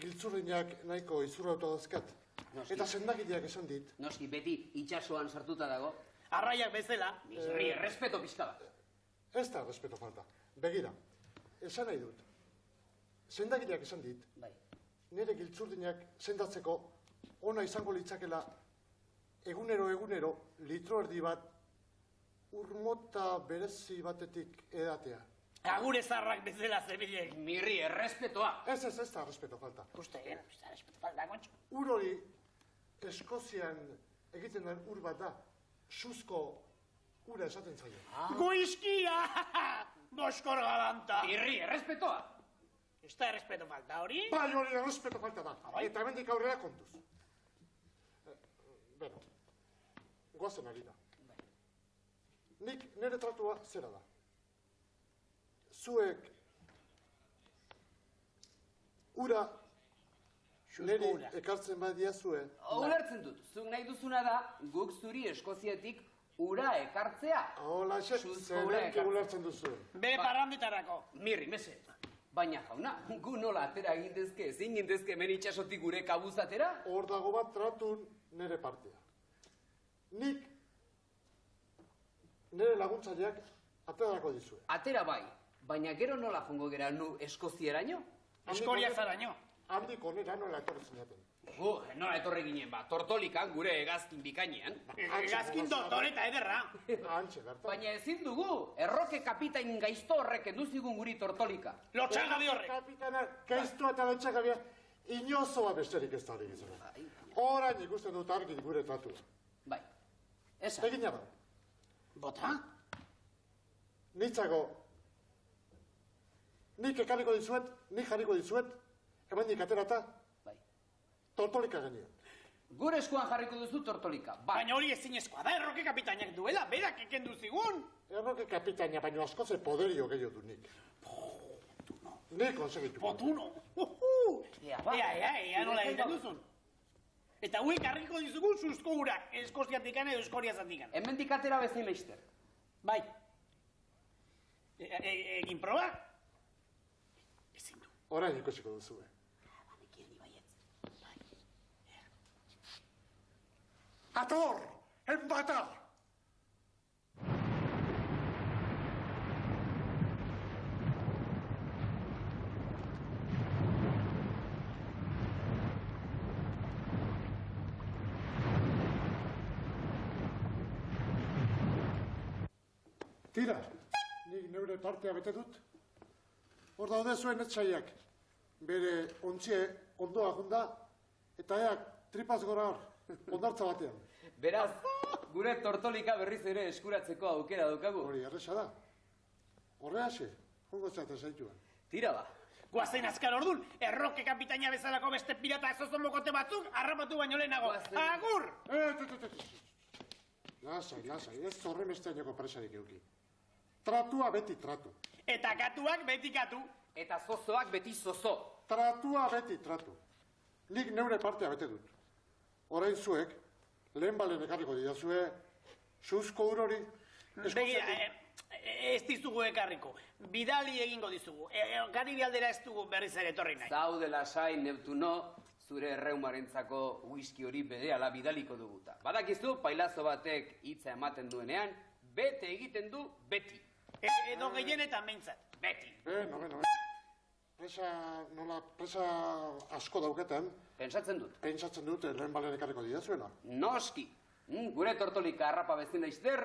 giltzurrinak nahiko izurrauta dazkat. Noski. Eta sendagileak esan dit, Noski, beti itxasoan sartuta dago. Arraiak bezala. Misri, errespeto pixka bat. ez da respeto falta. Begira, esan nahi dut. Sendagileak esan dit, Bai. nire giltzurdinak sendatzeko ona izango litzakela egunero litro erdi bat urmota berezi batetik edatea. Agure zarrak bezala zebilek. Mirri, errespetoa. Ez da respeto falta. Uste, ez da respeto falta, kontxo. Ur hori Eskozian egiten den ur bat da, suzko ura esaten zaio. Goizkia! Boskor galanta. Mirri, errespetoa. Ez da respeto falta hori? Bai, hori da respeto falta da. bai? Eta hemendik aurrera kontuz. Beno, goazen ari da. Nik nire tratua zera da. Zuek ura niri ura. ekartzen badia zuen, Ulertzen dut, zuk nahi duzuna da, guk zuri Eskoziatik ura ekartzea. Hola, zerrenki ulertzen duzu. Bere parrandetarako. Mirri, mese. Baina jauna, gu nola atera gindezke, ezin gindezke hemen itxasotik gure kabuz atera? Hor dago bat tratun nire partea. Nik nire laguntzaileak aterako dizue. Atera bai, baina gero nola jongo gera nu Eskozieraino? Eskoriazaraino. Handik onera nola etorri zinaten. Gu, nola etorri ginen ba, tortolikan gure hegazkin bikainean. Hegazkin doktoreta ederra. Antxe, bertan. Baina ezin dugu, erroke kapitain gaizto horrek enduzigun guri tortolika. Lotxagabi horrek. Kapitana, gaiztua eta lotxagabia, inozoa besterik ez da hori gizona. Orain ikusten dut argi gure tratua. Bai, esan. Egina da, Bota? nitzago, nik ekarriko dizuet, nik jarriko dizuet, hemendik aterata, Bai. tortolika genion. Gure eskuan jarriko duzu tortolika, bai. Baina hori ezinezkoa da, erroke kapitainak duela, berak ekendu zigun. Erroke kapitaina, baino askoze poderio gehiago du nik. Nik konsegitu. Potuno. Ea, ba. Ea, nola egiten duzun. Eta huek harriko dizugun suzko urak, Eskoziatikan edo Eskoriazatikan. Hemendik atera bezin leister. Bai. Egin proba? Ezin du. Orain ikusiko duzue. Ator! Enbata! Tira, nik neure partea bete dut. Hor daude zuen etxaiak. Bere ontzie ondoa junda, eta eak tripaz gora hor, ondartza batean. Beraz, gure tortolika berriz ere eskuratzeko aukera daukagu. Hori, erresa da. Horrease, jongo zaten zaituan. Tira ba. Guazen azkar ordun, erroke kapitaina bezalako beste pirata zozomokote batzuk harrapatu baino lehenago. Goazen. Agur! Lasai, ez horren besteainoko presarik euki. Tratua beti tratu. Eta katuak beti katu. Eta zozoak beti zozo. Tratua beti tratu. Nik neure partea bete dut. Orain zuek, lehen balen ekarriko didazue, suzko urori, Begira, ez dizugu ekarriko. Bidali egingo dizugu. Garibi aldera ez dugu berriz ere etorri nahi. Zaude lasai, Neptuno, zure erreumarentzako whisky hori berehala bidaliko duguta. Badakizu, pailazo batek hitza ematen duenean, bete egiten du beti. Edo gehienetan behintzat. Beti. No. Presa asko dauketan, Pentsatzen dut. pentsatzen dut lehen balen ekarriko didazuela. Noski. Gure tortolika harrapa bezin laizter,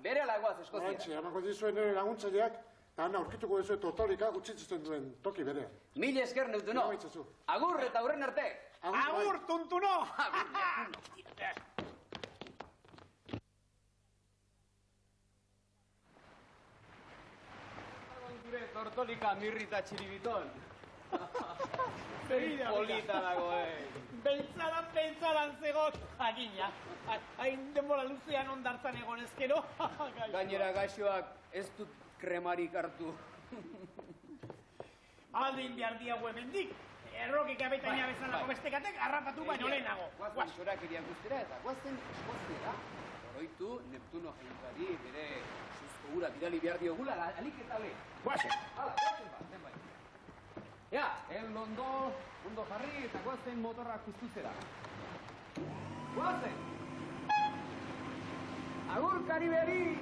bere alagoaz Eskoziera. Horantxe, amako dizuen nire laguntzaileak, eta han aurkituko dizue tortolika utzitzen duen toki berean. Mil esker Neptuno. Gero baitzazu. Agur eta hurren arte. Agur, tuntuno! Gure tortolika mirrita txiribiton. Begira, Polita dago, Beltzaran zegot, jakina. Hain denbora luzean ondartzan egon ezkero. Gainera gaixoak ez dut kremarik hartu. Aldin behar diago hemendik. Erroke kapitaina bezalako bestekatek harrapatu baino lehenago. Guazen txorakeriak guztera eta guazen Eskoziera. Oroitu Neptuno jainkari bere suzko ura bidali behar diogula, alik eta be. Guazen. Hala, guazen bat, zen bai. Ja, ondo jarri eta guazen motorrak piztuzera. Guazen! Agur, Kariberi!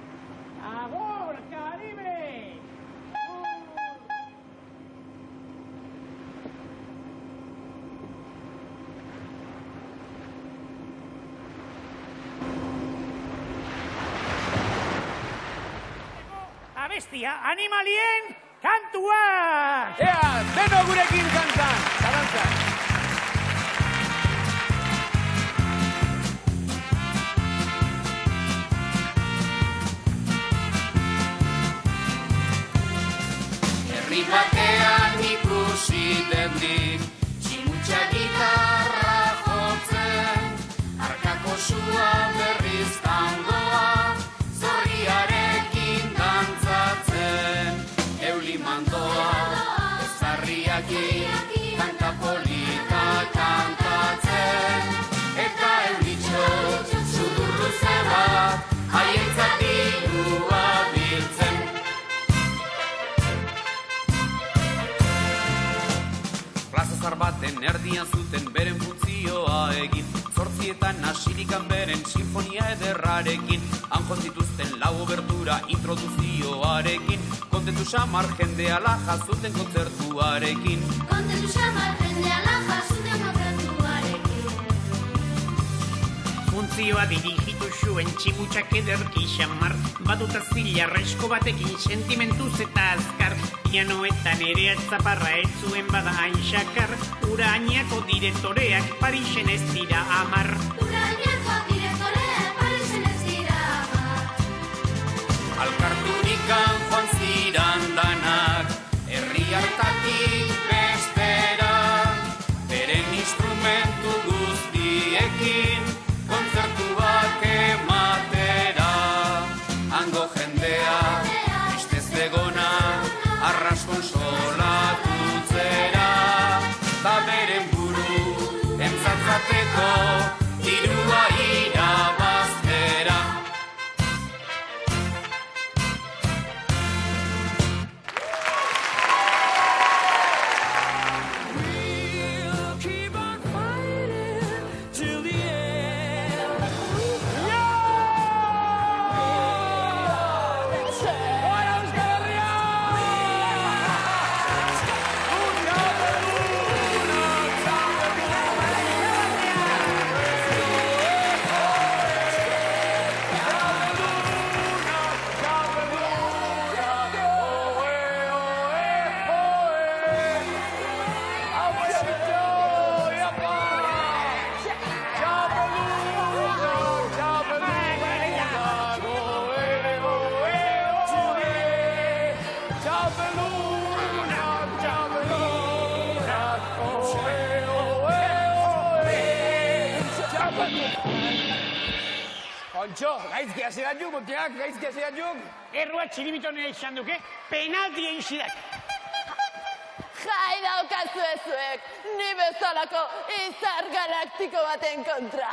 Agur, Karibe! Abestia, animalien kantua! Ea, deno gurekin kantan, zalantzan! Herri batean ikusi dendik, tximutxa gitarra jotzen, arkako sua berriz tangoa, zorriarekin dantzatzen. Euli mandoa, ezarriakin, kanta polita kantatzen, eta eulitxo, sudurru zebat, haien bakar baten erdian zuten beren funtzioa egin. 8 hasirikan beren sinfonia ederrarekin, han zituzten 4 obertura introduzioarekin, kontentu xamar jendea laja zuten kontzertuarekin. Kontentu xamar jendea laja zuten kontzertuarekin. Funtzioa dirigitu zuen tximutxak ederki xamar, batuta zilarresko batekin sentimentuz eta azkar, pianoetan ere atzaparra ez zuen bada hain xakar, Urainako direktoreak Parisen ez dira amar. Urainako direktoreak Parisen ez dira amar. Alkarturikan joan ziran danak, herri hartatik bestera, beren instrumentu guztiekin, kontzertuak ematera. Hango jendea, tristez egona, arras konsolatutzera, ta beren buru entzatzateko dirua irabaztera. Kontxo, gaizki hasi gatxuk, botiak, gaizki hasi gatxuk. Errua txiribitonea izan duke, penalti egin zidak. Jai daukazu ezuek, ni bezalako izar galaktiko baten kontra.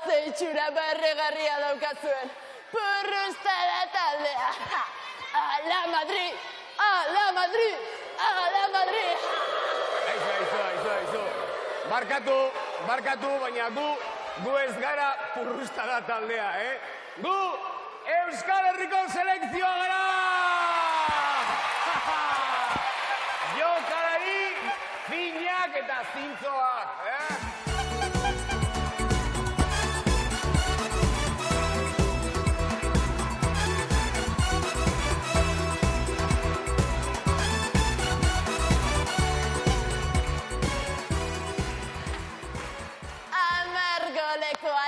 Ze itxura barregarria daukazuen, purrustada taldea. Ala Madrid, ala Madrid, ala Madrid. Aizu. Barkatu, baina gu ez gara purrustada taldea, Gu Euskal Herriko selekzioa gara! Jokalari finak eta zintzoak,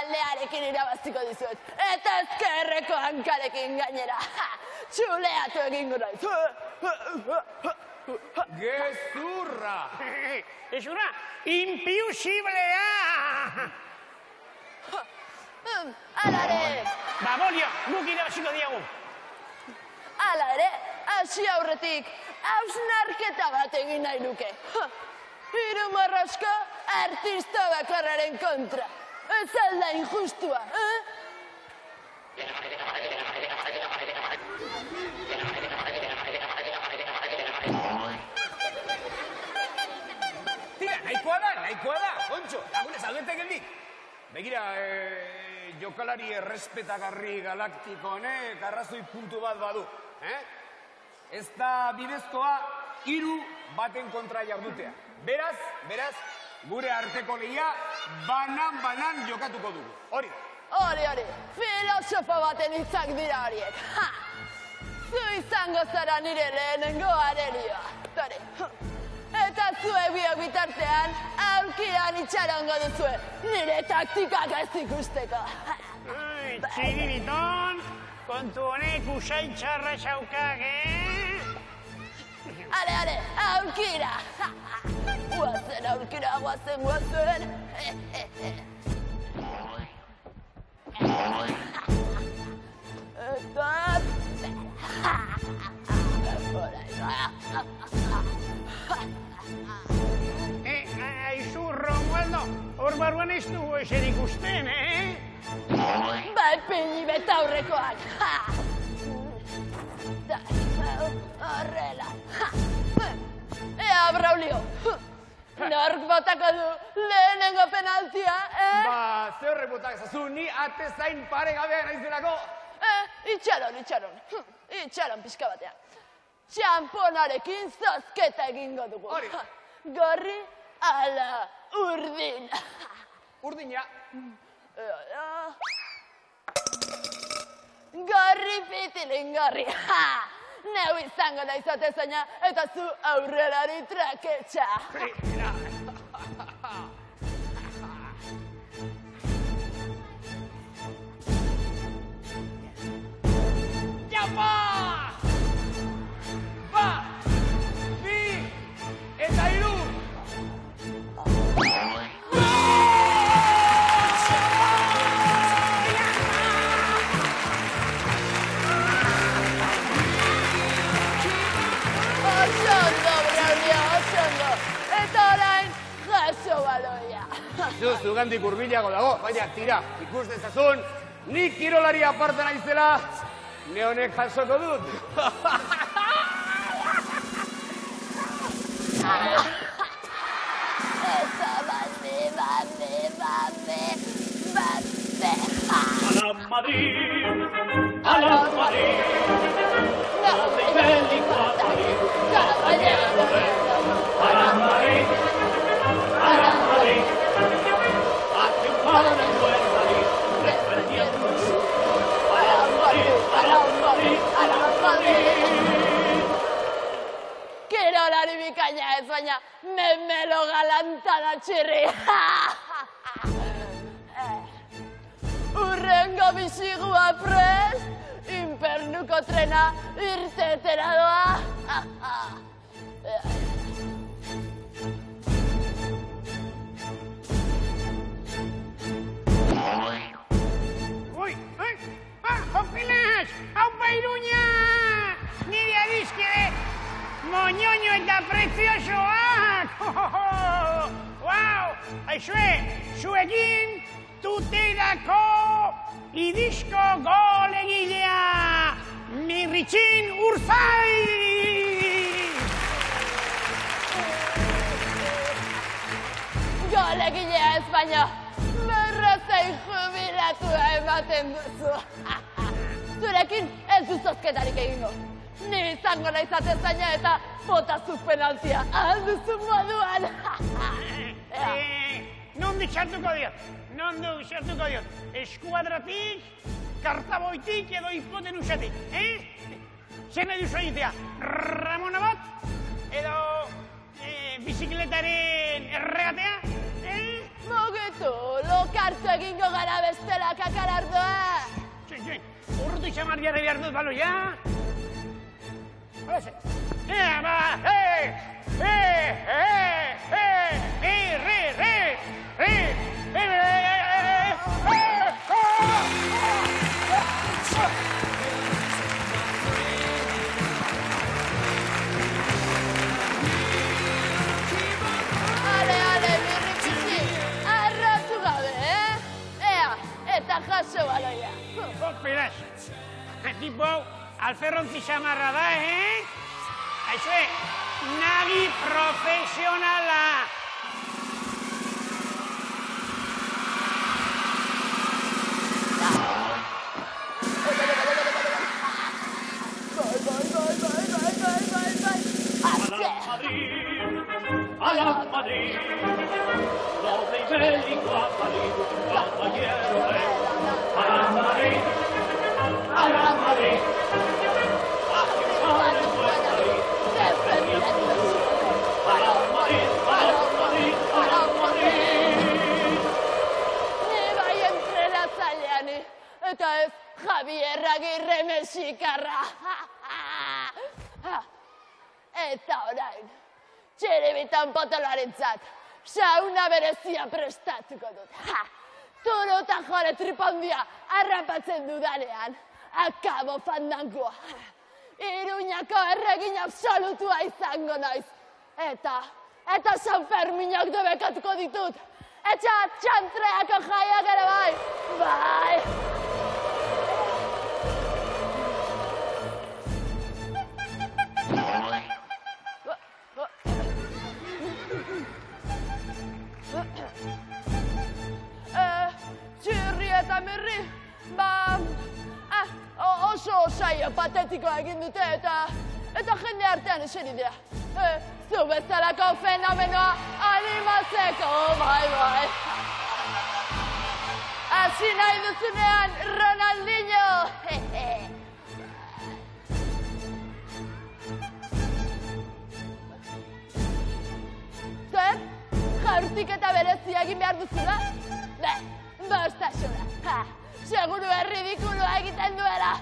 aldearekin irabaztiko dizuet, eta ezkerreko hankarekin gainera. Txuleatu egingo naiz. Gezurra! Gezurra, impiusiblea! Ala ere! Ba, bolio, guk irabaziko diagu. Ala ere, hasi aurretik, hausnarketa bat egin nahi nuke. Hiru marraska artista bakarraren kontra. Ez alda injustua, Tira, nahikoa da, Kontxo, lagunez aldete geldik. Begira, jokalari errespetagarri galaktiko honek arrazoi puntu bat badu, Ez da bidezkoa 3 baten kontra jardutea. Beraz, gure arteko lehia banan jokatuko dugu. Hori. Filosofo baten hitzak dira horiek. Zu izango zara nire lehenengo arerioa. Eta zuek biok bitartean, aurkian itxarongo duzue, nire taktikak ez ikusteko. Txiribiton, kontu honek usain txarra xaukak, Ale, aurkira! Guazen aurkira, guazen! Eta... Aizu, Romualdo, hor barruan ez dugu eser ikusten, Bai, pili betaurrekoak! Horrela! Ea, Braulio! Nork botako du lehenengo penaltia, Ba, ze horrek botak ezazu, ni atezain paregabea naizelako. Itxaron. Itxaron pixka batean. Txamponarekin zozketa egingo dugu. Hori. Gorri ala urdin. Urdina. Gorri fitilin gorri. Neu izango da izatezaina eta zu aurrelari traketxa. Japa! Ba! Bi! Eta hiru! Eta orain, jaso baloia. Zugandik hurbilago dago, baina tira, ikus dezazun, nik kirolari aparte naizela, ne honek jasoko dut. Eta A la Madrid, donde ibérico ha parido, caballero a la Madrid, a triunfar en el buen Madrid, defendiendo el sur. A la Madrid. Kirolari bikaina ez baina, memelo galantana txirri. Urrengo bizigua prest, inpernuko trena irtetera doa. Ui, Jopilas, haupa Iruña! Nire adizkide, moñoño eta preziosoak! Wow, aixue, zuekin, tuteirako idizko gol egilea, Mirritxin Urzai! Gol egilea ez baina, berrezei jubilatua ematen duzu. Zurekin ez duzozketarik egingo. Ni izango nahi zatezaina eta botazu penaltia alduzu moduan. Nondik sartuko diot, eskuadratik, kartaboitik edo hipotenusatik, Zer nahi duzu egitea, Ramona bat, edo bizikletaren erregatea, Mugitu, lokartu egingo gara bestela kakalardoa. Urrutu izamar jarri behar dut baloia. Hala ze. Ale, Mirritxi, arratu gabe, Ea, eta jaso baloia. Pilas, tipo hau alferrontzi xamarra da, Aixue, nagi profesionala. A la Madrid, donde ibérico ha parido, caballero a la Madrid, a triunfar en el buen Madrid, defendiendo el sur. A la Madrid. Ni bai entrenatzailean, eta ez Javier Agirre mexikarra. Eta orain, txiribitan potoloarentzat, sauna berezia prestatuko dut. Turo eta jore tripondia harrapatzen dudanean, akabo fandangoa. Iruñako erregin absolutua izango naiz. Eta San Ferminak debekatuko ditut. Eta txantreako jaiak ere bai. Bai! saio patetikoa egin dute eta jende artean eseri dira. Zu bezalako fenomenoa animatzeko, bai. Hasi nahi duzunean, Ronaldinho! Zer? Jaurtik eta berezia egin behar duzula? Bostasuna. Seguru erridikulua egiten duela.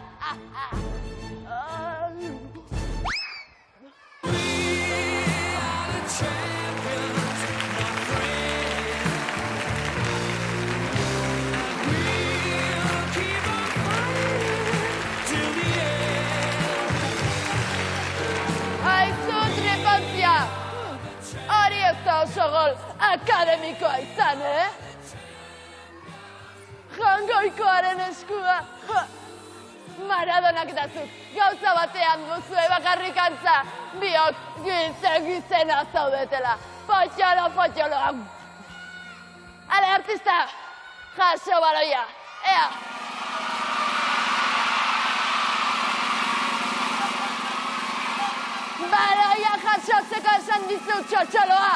Aizu tripantzia! Hori ez da oso gol akademikoa izan, Jangoikoaren eskua. Maradonak eta zuk gauza batean duzue bakarrikantza. Biok gizena zaudetela. Potxolo. Ale, artista, jaso baloia. Ea. Baloia jasotzeko esan dizut txotxoloa.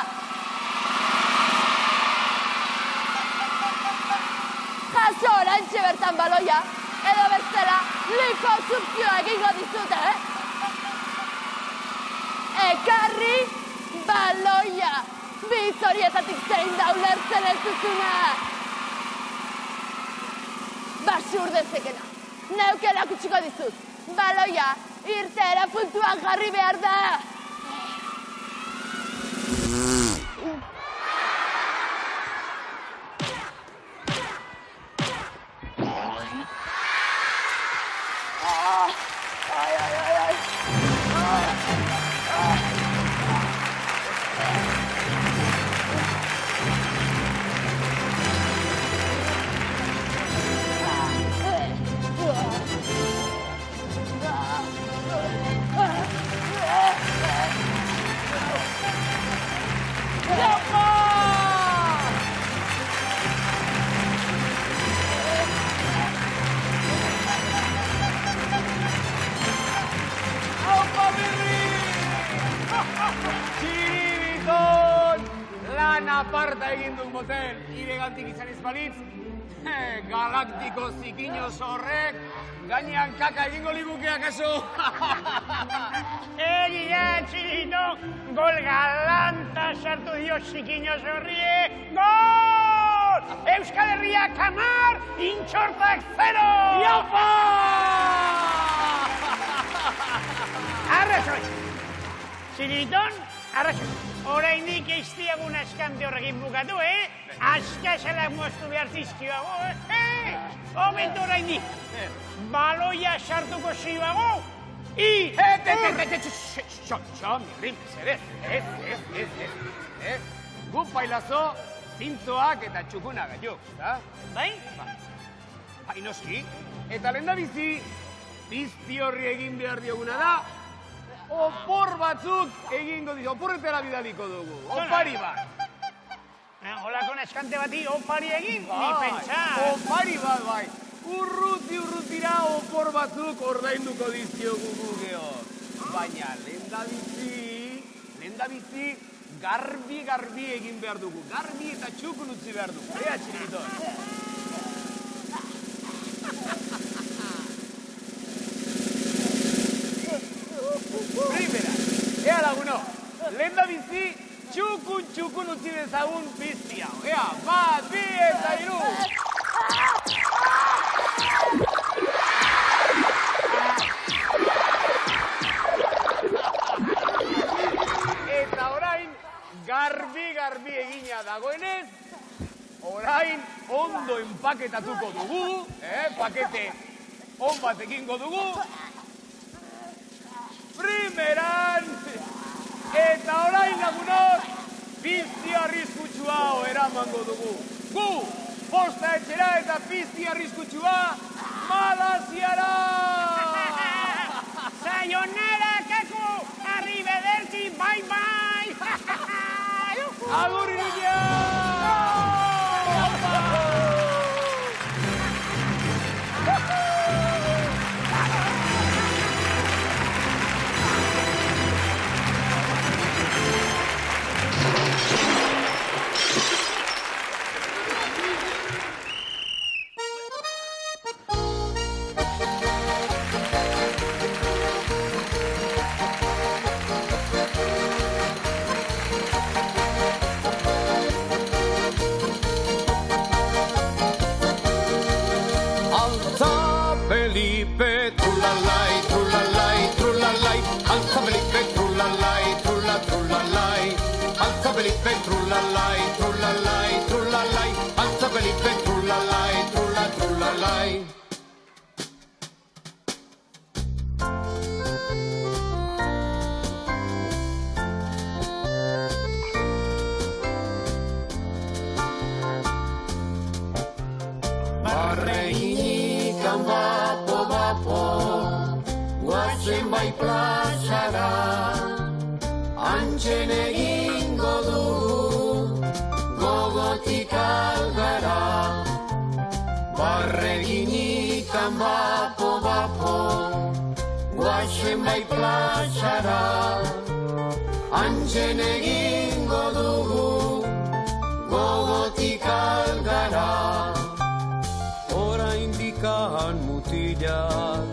Jaso orantxe bertan baloia, edo bestela liposukzioa egingo dizute, Ekarri baloia, bitz horietatik zein da ulertzen ez duzuna. Basur dezekena, neukela kutsiko dizut. Baloia, irteera puntuan jarri behar da. Aparta egin duen motel, ilegantik izan izbalitz, galaktiko zikiñoz horrek, gainean kaka egingo libukeak aso. Egia, txirito, gol galanta sartu dio zikiñoz horrie, gol! Euskal Herria kamar, intxortak 0! Iopa! Arrazoi! Txiriton, arrazoi. Oraindik ez diagun askante horrekin bukatu, Askasalak moztu behar zizkioago, Momentu oraindik. Baloia sartuko zioago, Mirri, ez. Gu pailazo, zintzoak eta txukunak gaiok, da? Bai? Bai, noski. Eta lehendabizi, pizti horri egin behar dioguna da, opor batzuk egingo ditu, oporretara bidaliko dugu, opari bat. Olako neskante bati opari egin, ni pentsa. Opari bat, bai. Urrutira opor batzuk ordainduko dizkiogu gugeo. Baina lehendabizi garbi egin behar dugu. Garbi eta txukun utzi behar dugu. Ea, txiriton. Primera, ea laguno, lehendabizi txukun utzi dezagun piztia. Ea, 1, 2 eta 3. Eta orain, garbi egina dagoenez, orain ondo enpaketatuko dugu, pakete on bat egingo dugu, primeran, eta orain lagunok, pizti arriskutsua eramango dugu. Gu, posta etxera eta pizti arriskutsua, Malaziara! Sayonara, kaku! Arrivederci, bye! Agur irudia! Felipe, trulalai, trulalai, trulalai, alza Felipe, trulalai, trulalai. Barregikan bapo, guazen bai plazara, antzen egingo dugu, gogotik algara. Barreginikan bapo, guazen bai plazara, antzen egingo dugu, gogotik algara. Oraindikan mutilak,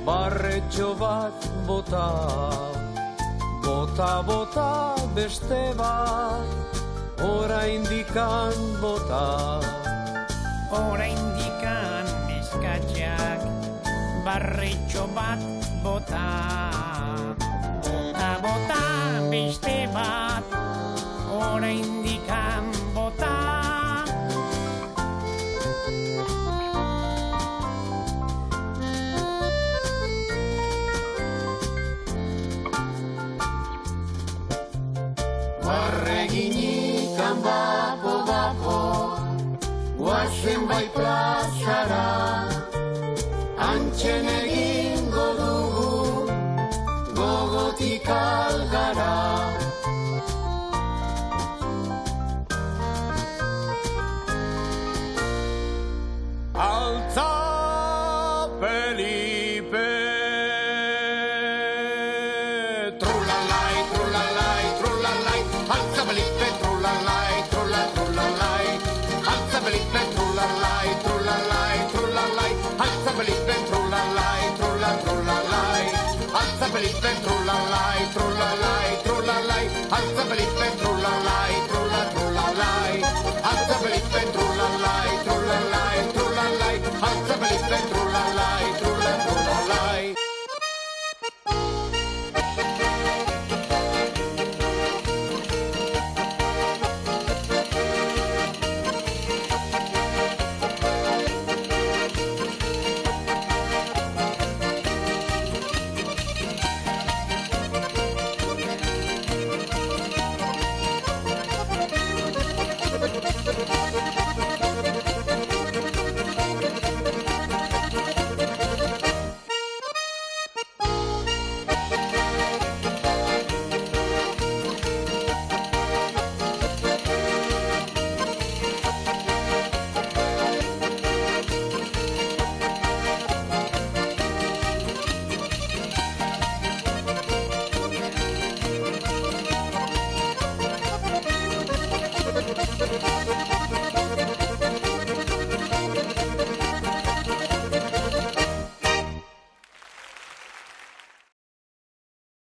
barretxo bat bota, bota beste bat, oraindikan bota. Oraindikan neskatxak, barretxo bat bota, bota beste bat, oraindikan bota. Barreginikan bapo, guazen bai plazara, antzen egingo dugu, gogotik algara. Altza Felipe. Trulalai, trulalai, trulalai, alza Felipe, trulalai, trulalai, alza Felipe, trulalai, trulalai, trulalai, alza Felipe, trulalai, trulalai, alza Felipe, trulalai, trulalai, trulalai, alza Felipe, trulalai.